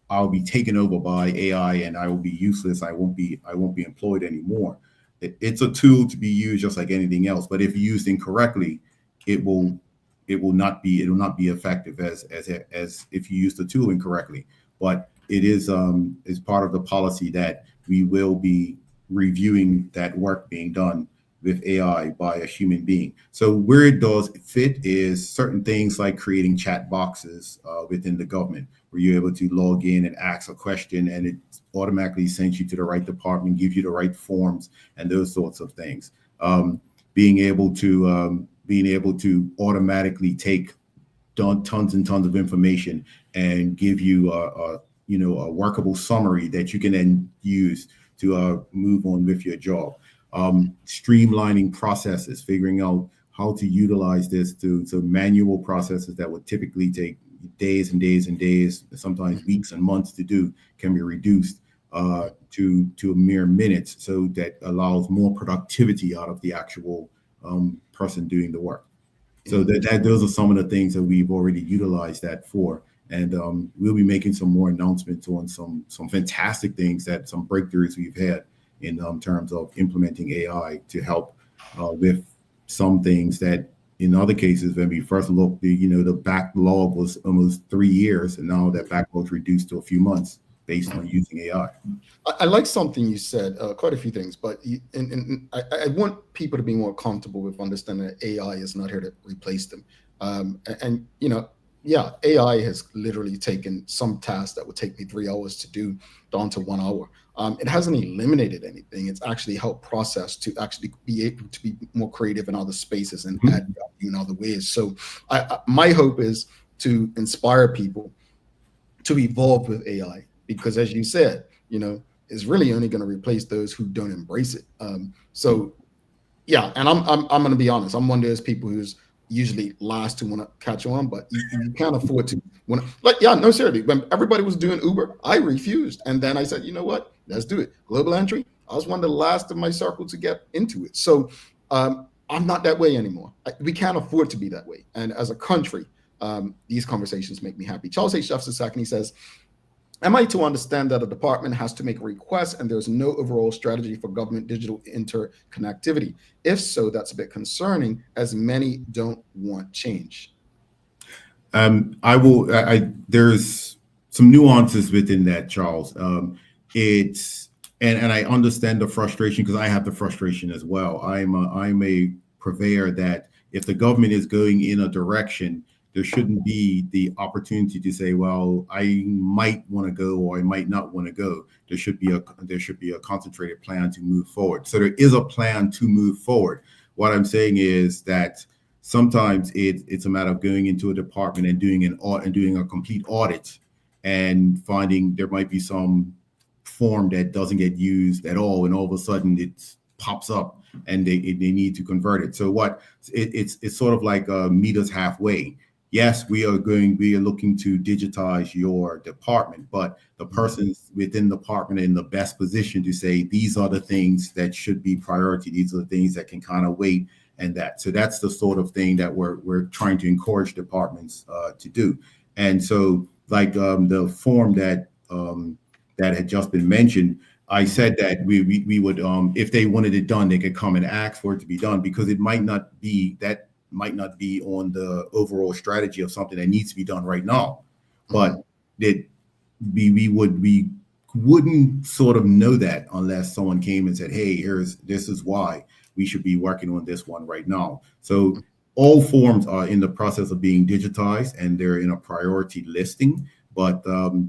I'll be taken over by AI and I will be useless. I won't be employed anymore. It's a tool to be used just like anything else. But if used incorrectly, it will not be effective as if you use the tool incorrectly. But it is part of the policy that we will be reviewing that work being done with AI by a human being. So where it does fit is certain things like creating chat boxes within the government, where you're able to log in and ask a question and it automatically sends you to the right department, gives you the right forms and those sorts of things. Being able to automatically take tons and tons of information and give you a workable summary that you can then use to move on with your job. Streamlining processes, figuring out how to utilize this to manual processes that would typically take days and days and days, sometimes weeks and months to do, can be reduced to a mere minutes, so that allows more productivity out of the actual person doing the work. So that those are some of the things that we've already utilized that for. And we'll be making some more announcements on some fantastic things, that some breakthroughs we've had in terms of implementing AI to help with some things that in other cases, when we first looked, the backlog was almost 3 years, and now that backlog's reduced to a few months based on using AI. I like something you said, quite a few things, but I want people to be more comfortable with understanding that AI is not here to replace them. Yeah, AI has literally taken some tasks that would take me 3 hours to do down to 1 hour. It hasn't eliminated anything. It's actually helped process to actually be able to be more creative in other spaces and add value in other ways. So my hope is to inspire people to evolve with AI, because as you said, it's really only going to replace those who don't embrace it. Yeah, and I'm going to be honest. I'm one of those people who's usually last to want to catch on, but you can't afford to. Seriously, when everybody was doing Uber, I refused, and then I said, you know what, let's do it. Global Entry, I was one of the last of my circle to get into it. So I'm not that way anymore. We can't afford to be that way. And as a country, these conversations make me happy. Charles H. Jefferson II, he says, am I to understand that a department has to make a request and there's no overall strategy for government digital interconnectivity? If so, that's a bit concerning, as many don't want change. There's some nuances within that, Charles. And I understand the frustration, because I have the frustration as well. I'm a purveyor that if the government is going in a direction, there shouldn't be the opportunity to say, well, I might want to go or I might not want to go. There should be a concentrated plan to move forward. So there is a plan to move forward. What I'm saying is that sometimes it's a matter of going into a department and doing a complete audit and finding there might be some form that doesn't get used at all, and all of a sudden it pops up and they need to convert it. So it's sort of like meet us halfway. Yes, we are looking to digitize your department, but the person's within the department in the best position to say, these are the things that should be priority. These are the things that can kind of wait, and that. So that's the sort of thing that we're trying to encourage departments to do. And so like the form that had just been mentioned, I said that we would, if they wanted it done, they could come and ask for it to be done, because it might not be on the overall strategy of something that needs to be done right now. But we wouldn't sort of know that unless someone came and said, hey, this is why we should be working on this one right now. So all forms are in the process of being digitized, and they're in a priority listing. But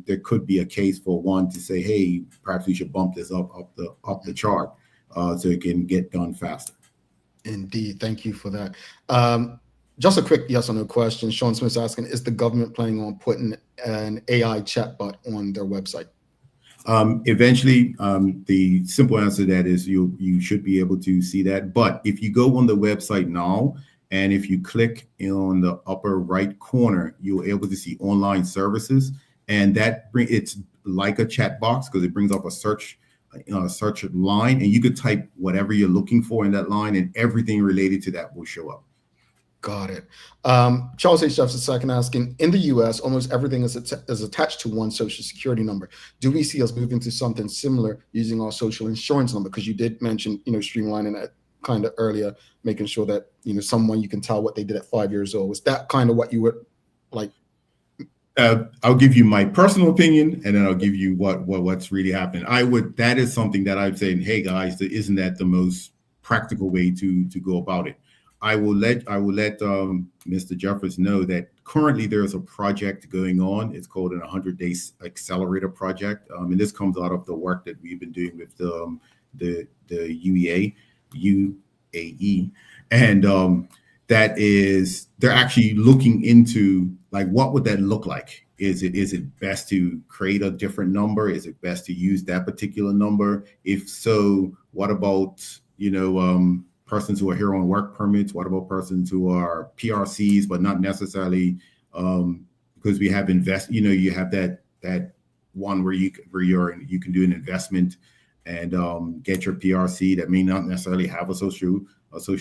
there could be a case for one to say, hey, perhaps we should bump this up the chart so it can get done faster. Indeed. Thank you for that. Just a quick yes or no question. Sean Smith's asking, is the government planning on putting an AI chatbot on their website? Eventually, the simple answer to that is you should be able to see that. But if you go on the website now, and if you click on the upper right corner, you're able to see online services, and it's like a chat box, because it brings up a search line, and you could type whatever you're looking for in that line, and everything related to that will show up. Got it. Charles H. Jefferson II asking, in the U.S., almost everything is attached to one social security number. Do we see us moving to something similar using our social insurance number? Because you did mention, streamlining that kind of earlier, making sure that, someone, you can tell what they did at 5 years old. Was that kind of what you would like? I'll give you my personal opinion, and then I'll give you what's really happening. That is something that I'm saying, hey guys, isn't that the most practical way to go about it? I will let Mr. Jeffers know that currently there's a project going on. It's called an 100-day accelerator project, and this comes out of the work that we've been doing with the UAE, and that is, they're actually looking into like what would that look like Is it best to create a different number? Is it best to use that particular number? If so, what about persons who are here on work permits? What about persons who are PRCs but not necessarily because we have you have that one where you can do an investment and get your PRC that may not necessarily have a social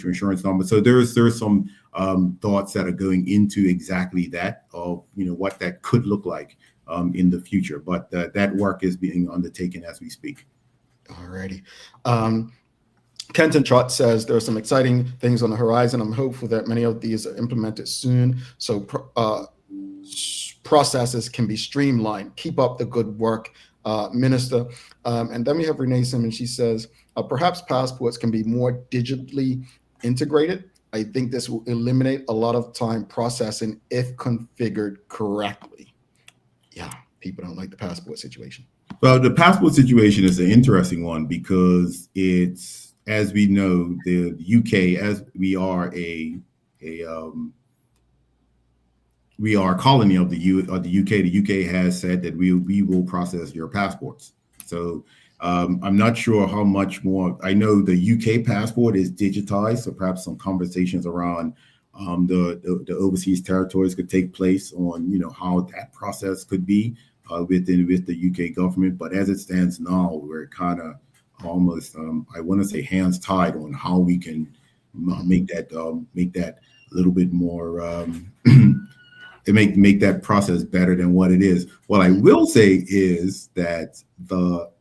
insurance number. So there's some thoughts that are going into exactly that of what that could look like in the future. But that work is being undertaken as we speak. Alrighty. Kenton Trott says there are some exciting things on the horizon. I'm hopeful that many of these are implemented soon, so processes can be streamlined. Keep up the good work, Minister. And then we have Renee Simmons. She says, perhaps passports can be more digitally integrated. I think this will eliminate a lot of time processing if configured correctly. Yeah, people don't like the passport situation. Well, the passport situation is an interesting one because it's, as we know, the UK, as we are a colony of the UK. The UK has said that we will process your passports. So I'm not sure how much more. I know the UK passport is digitized, so perhaps some conversations around the overseas territories could take place on how that process could be with the UK government. But as it stands now, we're kind of almost I want to say hands tied on how we can make that a little bit more. To make that process better than what it is. What I will say is that the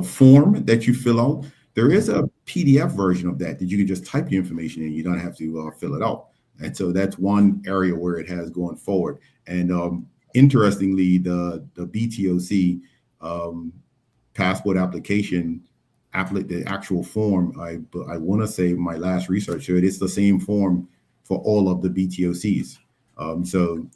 form that you fill out, there is a PDF version of that you can just type your information in. You don't have to fill it out. And so that's one area where it has going forward. And interestingly, the BTOC passport application, the actual form, I want to say my last research showed it's the same form for all of the BTOCs. So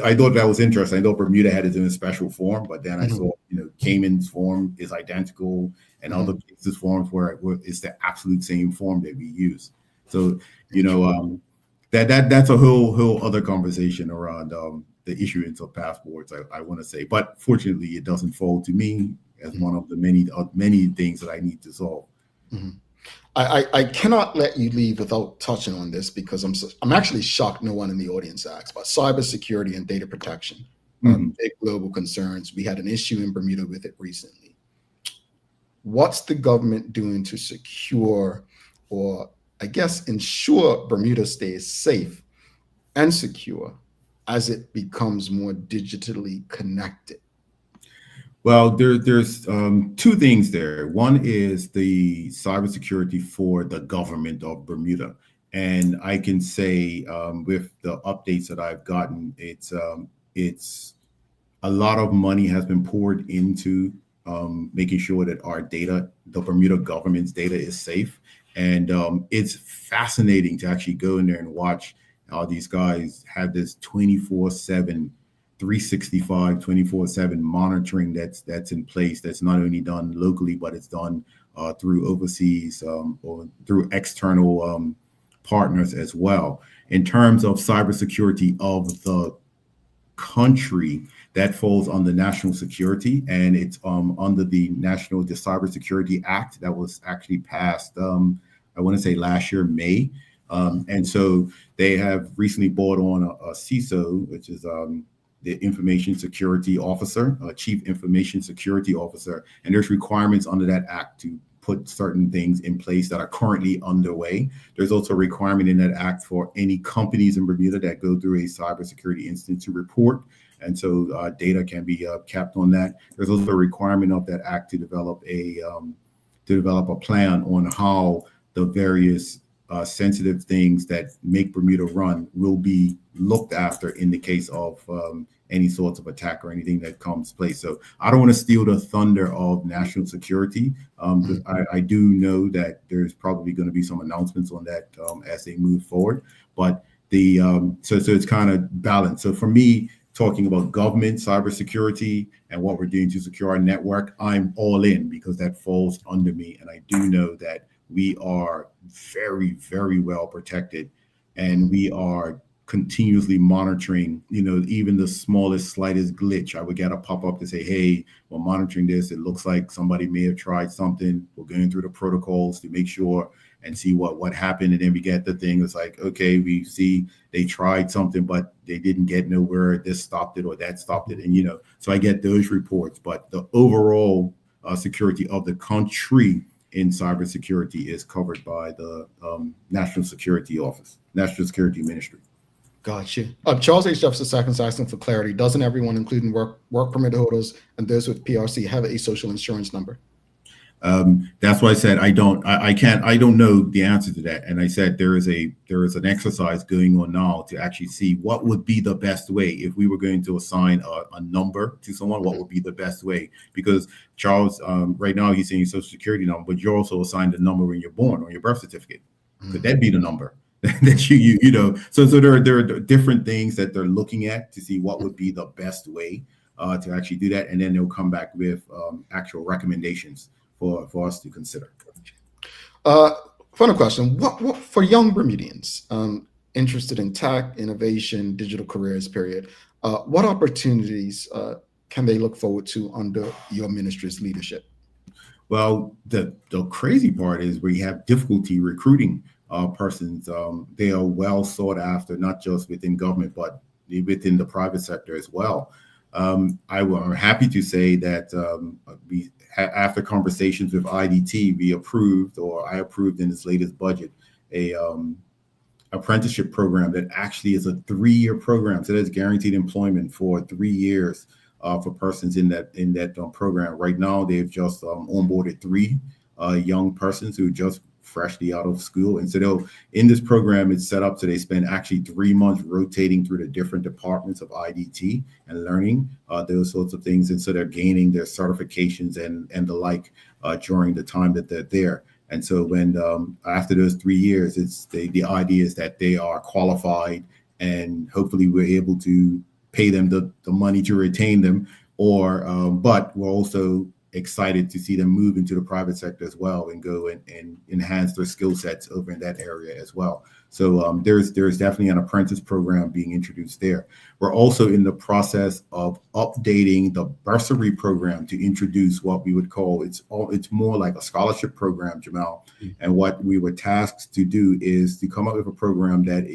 I thought that was interesting. I know Bermuda had it in a special form, but then I saw, Cayman's form is identical and other places forms where it's the absolute same form that we use. So, that's a whole other conversation around the issuance of passports, I want to say. But fortunately, it doesn't fall to me as one of the many things that I need to solve. Mm-hmm. I cannot let you leave without touching on this because I'm actually shocked no one in the audience asked about cybersecurity and data protection. Big global concerns. We had an issue in Bermuda with it recently. What's the government doing to secure, or I guess ensure, Bermuda stays safe and secure as it becomes more digitally connected? Well, there's two things there. One is the cybersecurity for the government of Bermuda. And I can say with the updates that I've gotten, it's a lot of money has been poured into making sure that our data, the Bermuda government's data, is safe. And it's fascinating to actually go in there and watch how these guys have this 24/7 365 24/7 monitoring that's in place, that's not only done locally, but it's done through overseas or through external partners as well. In terms of cybersecurity of the country, that falls under national security, and it's under the Cybersecurity Act that was actually passed, I want to say last year, May. And so they have recently brought on a CISO, which is the Information Security Officer, Chief Information Security Officer, and there's requirements under that act to put certain things in place that are currently underway. There's also a requirement in that act for any companies in Bermuda that go through a cybersecurity incident to report, and so data can be kept on that. There's also a requirement of that act to develop a plan on how the various sensitive things that make Bermuda run will be looked after in the case of any sorts of attack or anything that comes place. So I don't want to steal the thunder of national security. I do know that there's probably going to be some announcements on that as they move forward. But so it's kind of balanced. So for me, talking about government cybersecurity and what we're doing to secure our network, I'm all in because that falls under me, and I do know that we are very, very well protected, and we are continuously monitoring, even the smallest, slightest glitch. I would get a pop-up to say, hey, we're monitoring this. It looks like somebody may have tried something. We're going through the protocols to make sure and see what happened. And then we get the thing. It's like, okay, we see they tried something, but they didn't get nowhere. This stopped it or that stopped it. And, so I get those reports. But the overall security of the country in cybersecurity is covered by the National Security Office, National Security Ministry. Gotcha. Charles H. Jefferson II is asking for clarity. Doesn't everyone, including work permit holders and those with PRC, have a social insurance number? That's why I said I don't know the answer to that. And I said there is an exercise going on now to actually see what would be the best way if we were going to assign a number to someone. What would be the best way? Because Charles, right now he's saying social security number, but you're also assigned a number when you're born on your birth certificate. Could that be the number that you know? So there are different things that they're looking at to see what would be the best way to actually do that, and then they'll come back with actual recommendations for us to consider. Final question: What for young Bermudians interested in tech, innovation, digital careers? Period. What opportunities can they look forward to under your ministry's leadership? Well, the crazy part is we have difficulty recruiting persons. They are well sought after, not just within government, but within the private sector as well. I'm happy to say that after conversations with IDT, I approved in this latest budget a apprenticeship program that actually is a 3-year program. So that's guaranteed employment for 3 years for persons in that program. Right now, they've just onboarded 3 young persons who are just freshly out of school. And so in this program, it's set up so they spend actually 3 months rotating through the different departments of IDT and learning those sorts of things. And so they're gaining their certifications and the like during the time that they're there. And so when after those 3 years, it's the idea is that they are qualified, and hopefully we're able to pay them the money to retain them, but we're also excited to see them move into the private sector as well and go and enhance their skill sets over in that area as well. So there's definitely an apprentice program being introduced there. We're also in the process of updating the bursary program to introduce what we would call, it's more like a scholarship program, Jamal. And what we were tasked to do is to come up with a program that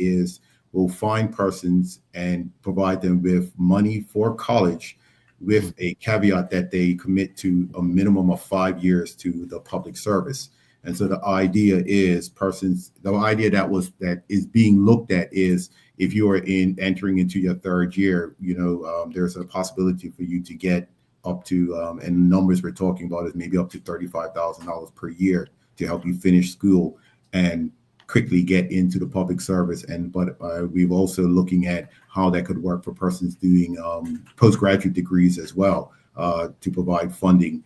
will find persons and provide them with money for college, with a caveat that they commit to a minimum of 5 years to the public service. And so the idea is that is being looked at is if you are entering into your 3rd year, there's a possibility for you to get up to, and numbers we're talking about is maybe up to $35,000 per year to help you finish school and quickly get into the public service. But we've also looking at how that could work for persons doing postgraduate degrees as well, to provide funding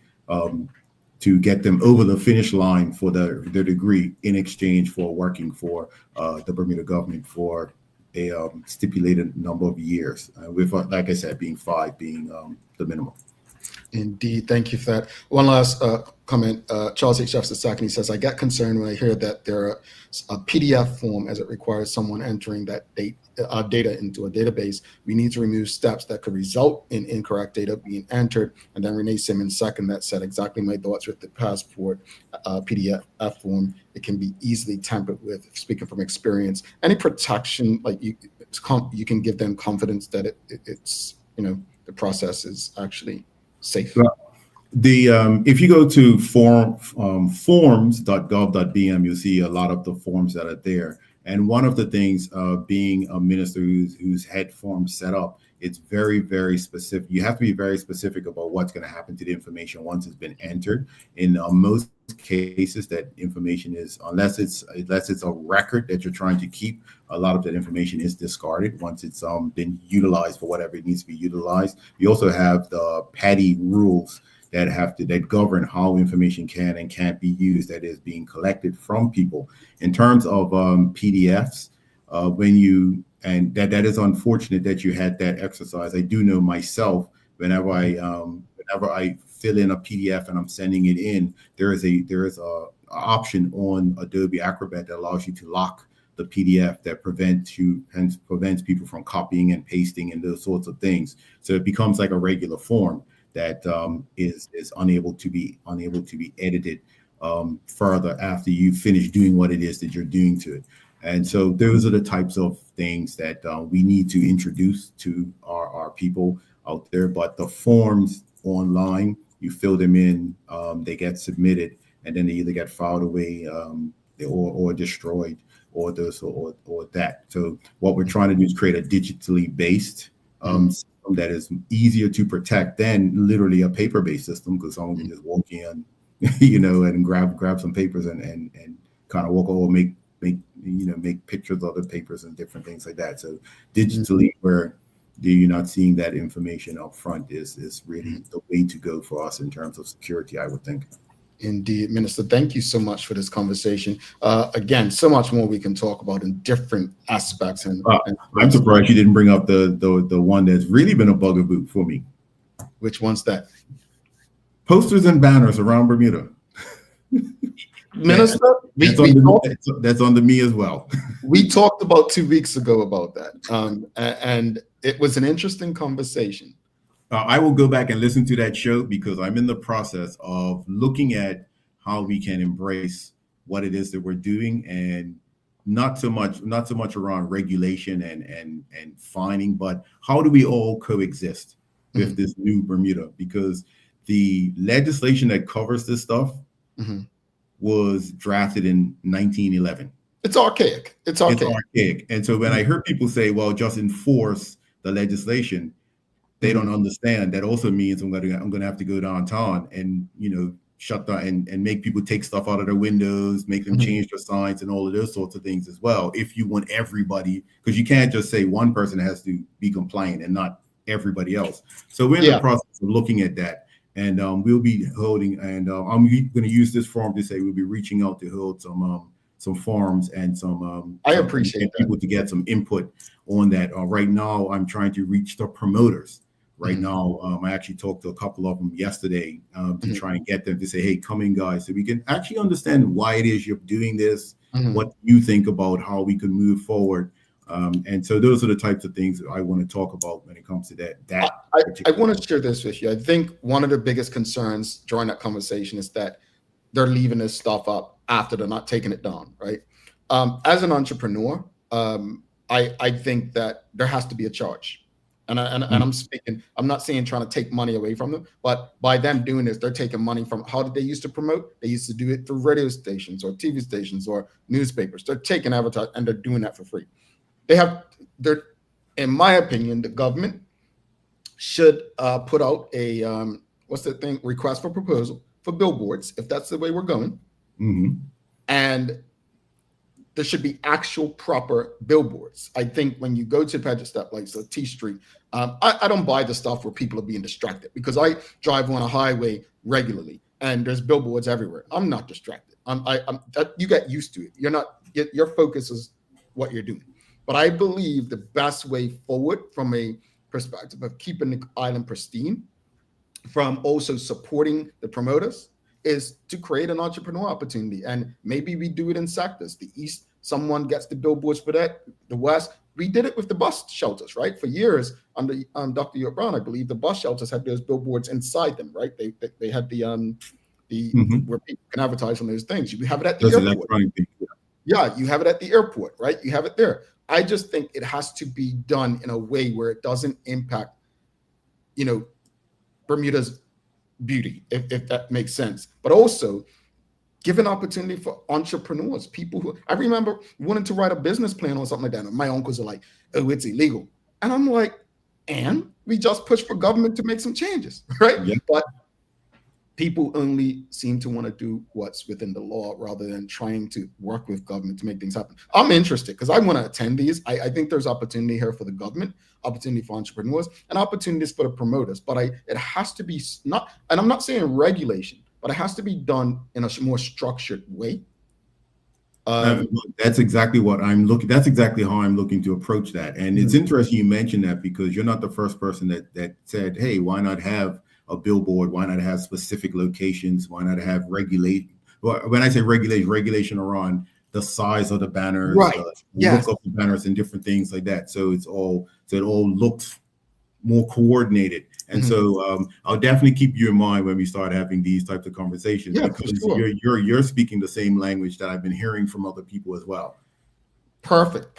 to get them over the finish line for their degree in exchange for working for the Bermuda government for a stipulated number of years, with, like I said, being 5 being the minimum. Indeed. Thank you for that. One last comment. Charles H. Jefferson II, he says, I get concerned when I hear that there are a PDF form as it requires someone entering that data into a database. We need to remove steps that could result in incorrect data being entered. And then Renee Simmons, second, that said exactly my thoughts with the passport PDF form. It can be easily tampered with. Speaking from experience, any protection, like you can give them confidence that it's the process is actually safe. If you go to forms.gov.bm, you'll see a lot of the forms that are there. And one of the things being a minister who's had forms set up, it's very, very specific. You have to be very specific about what's going to happen to the information once it's been entered. In most cases, that information is, unless it's a record that you're trying to keep, a lot of that information is discarded once it's been utilized for whatever it needs to be utilized. You also have the PADI rules that govern how information can and can't be used that is being collected from people. In terms of PDFs, that is unfortunate that you had that exercise. I do know myself, whenever I fill in a PDF and I'm sending it in, there is a option on Adobe Acrobat that allows you to lock the PDF that prevents people from copying and pasting and those sorts of things. So it becomes like a regular form that is unable to be edited further after you finish doing what it is that you're doing to it. And so those are the types of things that we need to introduce to our people out there. But the forms online, you fill them in, they get submitted, and then they either get filed away or destroyed or this or that. So what we're trying to do is create a digitally based system that is easier to protect than literally a paper-based system, because someone can just walk in, and grab some papers and kind of walk over, make pictures of the papers and different things like that. So digitally, where you're not seeing that information up front is really the way to go for us in terms of security, I would think. Indeed, Minister. Thank you so much for this conversation. Again, so much more we can talk about in different aspects. And I'm surprised you didn't bring up the one that's really been a bugaboo for me. Which one's that? Posters and banners around Bermuda. Minister, that's under me as well. We talked about 2 weeks ago about that, and it was an interesting conversation. I will go back and listen to that show, because I'm in the process of looking at how we can embrace what it is that we're doing, and not so much around regulation and fining, but how do we all coexist with this new Bermuda? Because the legislation that covers this stuff was drafted in 1911. It's archaic. It's archaic. And so when I heard people say, well, just enforce the legislation, they don't understand that also means I'm gonna have to go downtown and shut down and make people take stuff out of their windows, make them change their signs and all of those sorts of things as well. If you want everybody, because you can't just say one person has to be compliant and not everybody else. So we're in the process of looking at that. And we'll be holding, and I'm going to use this forum to say we'll be reaching out to hold some forums and I appreciate people to get some input on that. Right now, I'm trying to reach the promoters. Right now, I actually talked to a couple of them yesterday to try and get them to say, hey, come in, guys, so we can actually understand why it is you're doing this, what you think about how we can move forward. And so those are the types of things that I want to talk about when it comes to that. I want to share this with you. I think one of the biggest concerns during that conversation is that they're leaving this stuff up after they're not taking it down, right? As an entrepreneur, I think that there has to be a charge. And I'm not saying trying to take money away from them, but by them doing this, they're taking money from, how did they used to promote? They used to do it through radio stations or TV stations or newspapers. They're taking advertising and they're doing that for free. In my opinion, the government should put out a request for proposal for billboards, if that's the way we're going. And there should be actual proper billboards. I think when you go to Paget Step, like so T Street, I don't buy the stuff where people are being distracted, because I drive on a highway regularly and there's billboards everywhere. I'm not distracted. You get used to it. Your focus is what you're doing. But I believe the best way forward, from a perspective of keeping the island pristine, from also supporting the promoters, is to create an entrepreneur opportunity. And maybe we do it in sectors. The East, someone gets the billboards for that. The West, we did it with the bus shelters, right? For years under Dr. Diallo Rabain, I believe the bus shelters had those billboards inside them, right? They had the where people can advertise on those things. You have it at the airport. Yeah, you have it at the airport, right? You have it there. I just think it has to be done in a way where it doesn't impact, Bermuda's beauty, if that makes sense. But also give an opportunity for entrepreneurs, people who, I remember wanting to write a business plan or something like that. And my uncles are like, oh, it's illegal. And I'm like, and we just push for government to make some changes, right? Yeah. But people only seem to want to do what's within the law rather than trying to work with government to make things happen. I'm interested because I want to attend these. I think there's opportunity here for the government, opportunity for entrepreneurs, and opportunities for the promoters. But it has to be not, and I'm not saying regulation, but it has to be done in a more structured way. That's exactly what I'm looking. That's exactly how I'm looking to approach that. And it's interesting you mentioned that, because you're not the first person that said, hey, why not have a billboard? Why not have specific locations? Why not have regulate? Well, when I say regulation around the size of the banners, Right. the Yes. look of the banners, and different things like that. So it all looks more coordinated. And so I'll definitely keep you in mind when we start having these types of conversations, because you're speaking the same language that I've been hearing from other people as well. Perfect.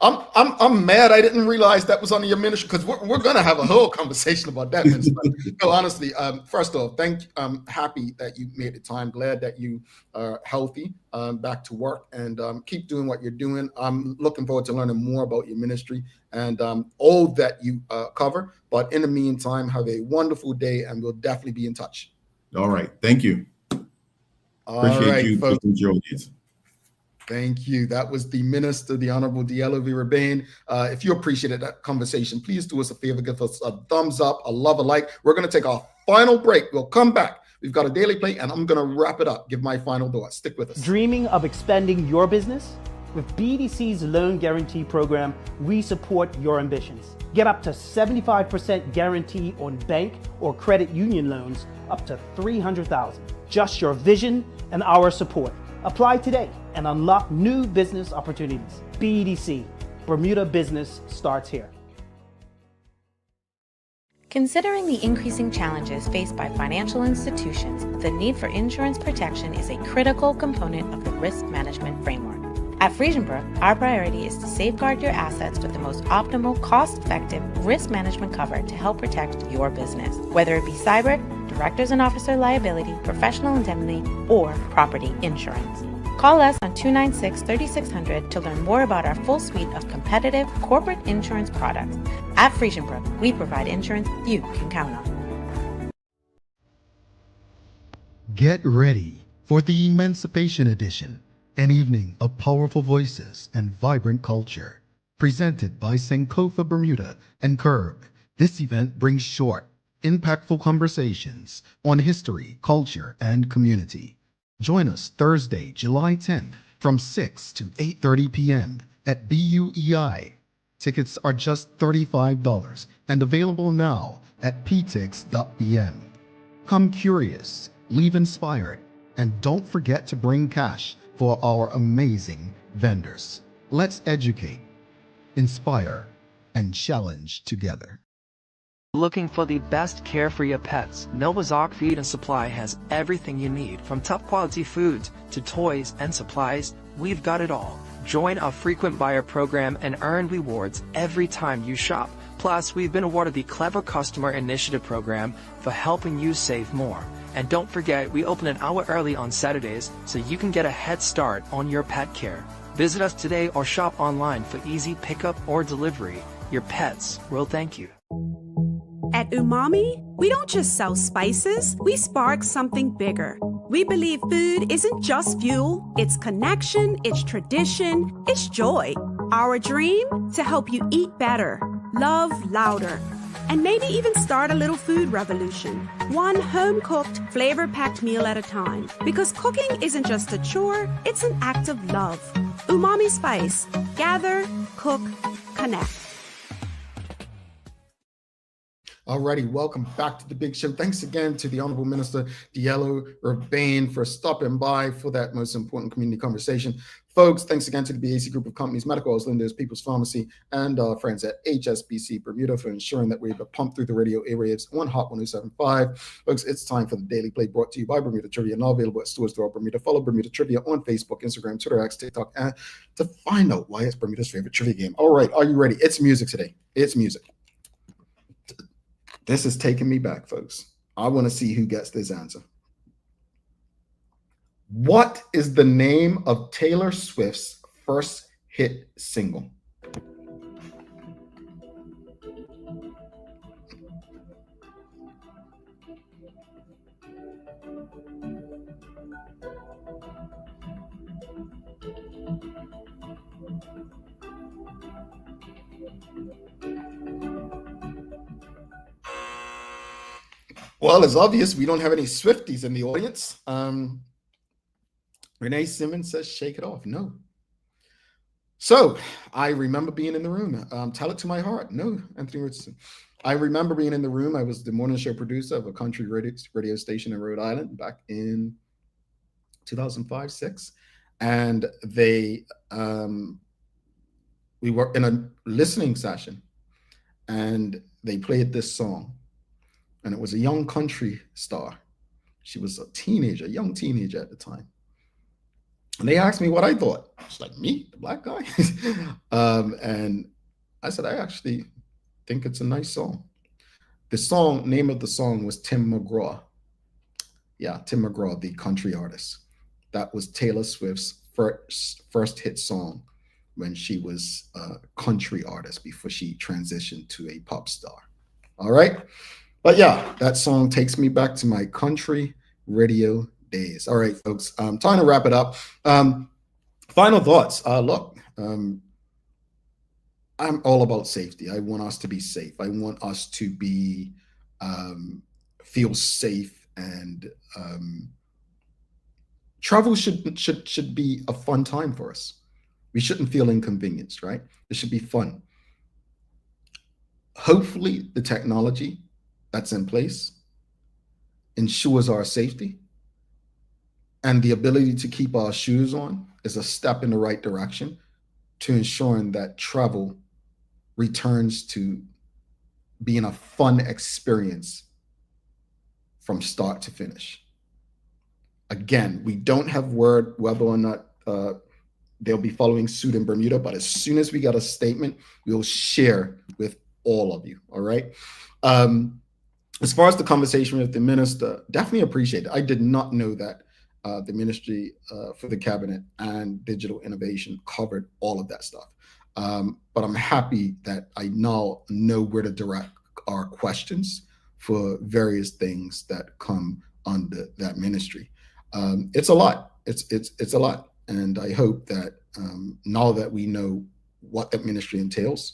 I'm mad I didn't realize that was on your ministry, because we're gonna have a whole conversation about that, minister. No, honestly, first off, I'm happy that you made the time. Glad that you are healthy, back to work, and keep doing what you're doing. I'm looking forward to learning more about your ministry and all that you cover. But in the meantime, have a wonderful day, and we'll definitely be in touch. All right. Thank you. Appreciate you, folks. Georges. Thank you. That was the Minister, the Honorable Diallo Rabain. If you appreciated that conversation, please do us a favor, give us a thumbs up, a love, a like. We're going to take our final break. We'll come back. We've got a daily play, and I'm going to wrap it up. Give my final thoughts. Stick with us. Dreaming of expanding your business? With BDC's Loan Guarantee Program, we support your ambitions. Get up to 75% guarantee on bank or credit union loans up to $300,000. Just your vision and our support. Apply today and unlock new business opportunities. BDC, Bermuda business starts here. Considering the increasing challenges faced by financial institutions, the need for insurance protection is a critical component of the risk management framework. At Friesenbrook, our priority is to safeguard your assets with the most optimal, cost-effective risk management cover to help protect your business, whether it be cyber, directors and officer liability, professional indemnity, or property insurance. Call us on 296-3600 to learn more about our full suite of competitive corporate insurance products. At Friesenbrook, we provide insurance you can count on. Get ready for the Emancipation Edition, an evening of powerful voices and vibrant culture. Presented by Sankofa Bermuda and Curb, this event brings short, impactful conversations on history, culture, and community. Join us Thursday, July 10th from 6 to 8:30 p.m. at BUEI. Tickets are just $35 and available now at ptix.pm. Come curious, leave inspired, and don't forget to bring cash for our amazing vendors. Let's educate, inspire, and challenge together. Looking for the best care for your pets? Noah's Ark Feed and Supply has everything you need, from top quality foods to toys and supplies. We've got it all. Join our frequent buyer program and earn rewards every time you shop. Plus, we've been awarded the Clever Customer Initiative program for helping you save more. And don't forget, we open an hour early on Saturdays so you can get a head start on your pet care. Visit us today or shop online for easy pickup or delivery. Your pets will thank you. At Umami, we don't just sell spices, we spark something bigger. We believe food isn't just fuel, it's connection, it's tradition, it's joy. Our dream? To help you eat better, love louder, and maybe even start a little food revolution. One home-cooked, flavor-packed meal at a time. Because cooking isn't just a chore, it's an act of love. Umami Spice. Gather, cook, connect. Alrighty, welcome back to the Big Show. Thanks again to the Honorable Minister Diallo Rabain for stopping by for that most important community conversation. Folks, thanks again to the BAC Group of Companies, Medical House Linda's, People's Pharmacy, and our friends at HSBC Bermuda for ensuring that we're able to pump through the radio airwaves on Hot 107.5. Folks, it's time for the Daily Play brought to you by Bermuda Trivia, now available at stores throughout Bermuda. Follow Bermuda Trivia on Facebook, Instagram, Twitter, X, TikTok, and to find out why it's Bermuda's favorite trivia game. All right, are you ready? It's music today. It's music. This is taking me back, folks. I want to see who gets this answer. What is the name of Taylor Swift's first hit single? Well, it's obvious we don't have any Swifties in the audience. Renee Simmons says, shake it off. No. So I remember being in the room. Tell it to my heart. No, Anthony Richardson. I remember being in the room. I was the morning show producer of a country radio station in Rhode Island back in 2005, 2006. and we were in a listening session, and they played this song, and it was a young country star. She was a teenager, young teenager at the time. And they asked me what I thought. I was like, me, the black guy? And I said, I actually think it's a nice song. The name of the song was Tim McGraw. Yeah, Tim McGraw, the country artist. That was Taylor Swift's first hit song when she was a country artist before she transitioned to a pop star. All right. But yeah, that song takes me back to my country radio days. All right, folks, time to wrap it up. Final thoughts. Look, I'm all about safety. I want us to be safe. I want us to be feel safe, and travel should be a fun time for us. We shouldn't feel inconvenienced, right? It should be fun. Hopefully, the technology that's in place ensures our safety, and the ability to keep our shoes on is a step in the right direction to ensuring that travel returns to being a fun experience from start to finish. Again, we don't have word whether or not they'll be following suit in Bermuda, but as soon as we get a statement, we'll share with all of you. All right. As far as the conversation with the minister, definitely appreciate it. I did not know that the Ministry for the Cabinet and Digital Innovation covered all of that stuff. But I'm happy that I now know where to direct our questions for various things that come under that ministry. It's a lot. It's a lot. And I hope that now that we know what that ministry entails,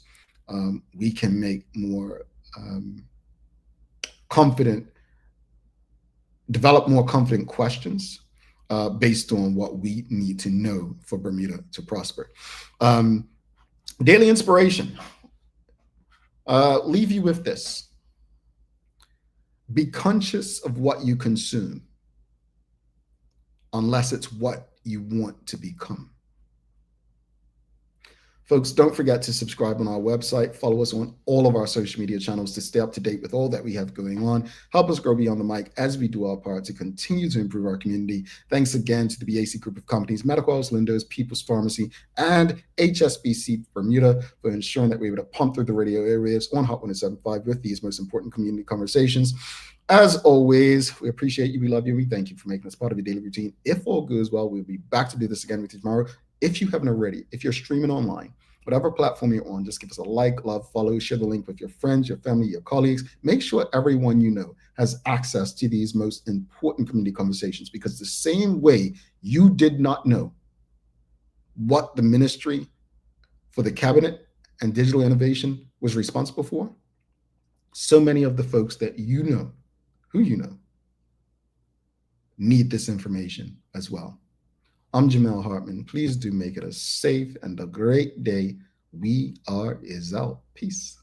we can make more develop more confident questions based on what we need to know for Bermuda to prosper. Daily inspiration. Leave you with this. Be conscious of what you consume, unless it's what you want to become. Folks, don't forget to subscribe on our website. Follow us on all of our social media channels to stay up to date with all that we have going on. Help us grow beyond the mic as we do our part to continue to improve our community. Thanks again to the BAC Group of Companies, Medical House Lindos, People's Pharmacy, and HSBC Bermuda for ensuring that we're able to pump through the radio airwaves on Hot 107.5 with these most important community conversations. As always, we appreciate you, we love you, we thank you for making us part of your daily routine. If all goes well, we'll be back to do this again with you tomorrow. If you haven't already, if you're streaming online, whatever platform you're on, just give us a like, love, follow, share the link with your friends, your family, your colleagues. Make sure everyone you know has access to these most important community conversations, because the same way you did not know what the Ministry for the Cabinet and Digital Innovation was responsible for, so many of the folks that you know, who you know, need this information as well. I'm Jamel Hartman. Please do make it a safe and a great day. We are out. Peace.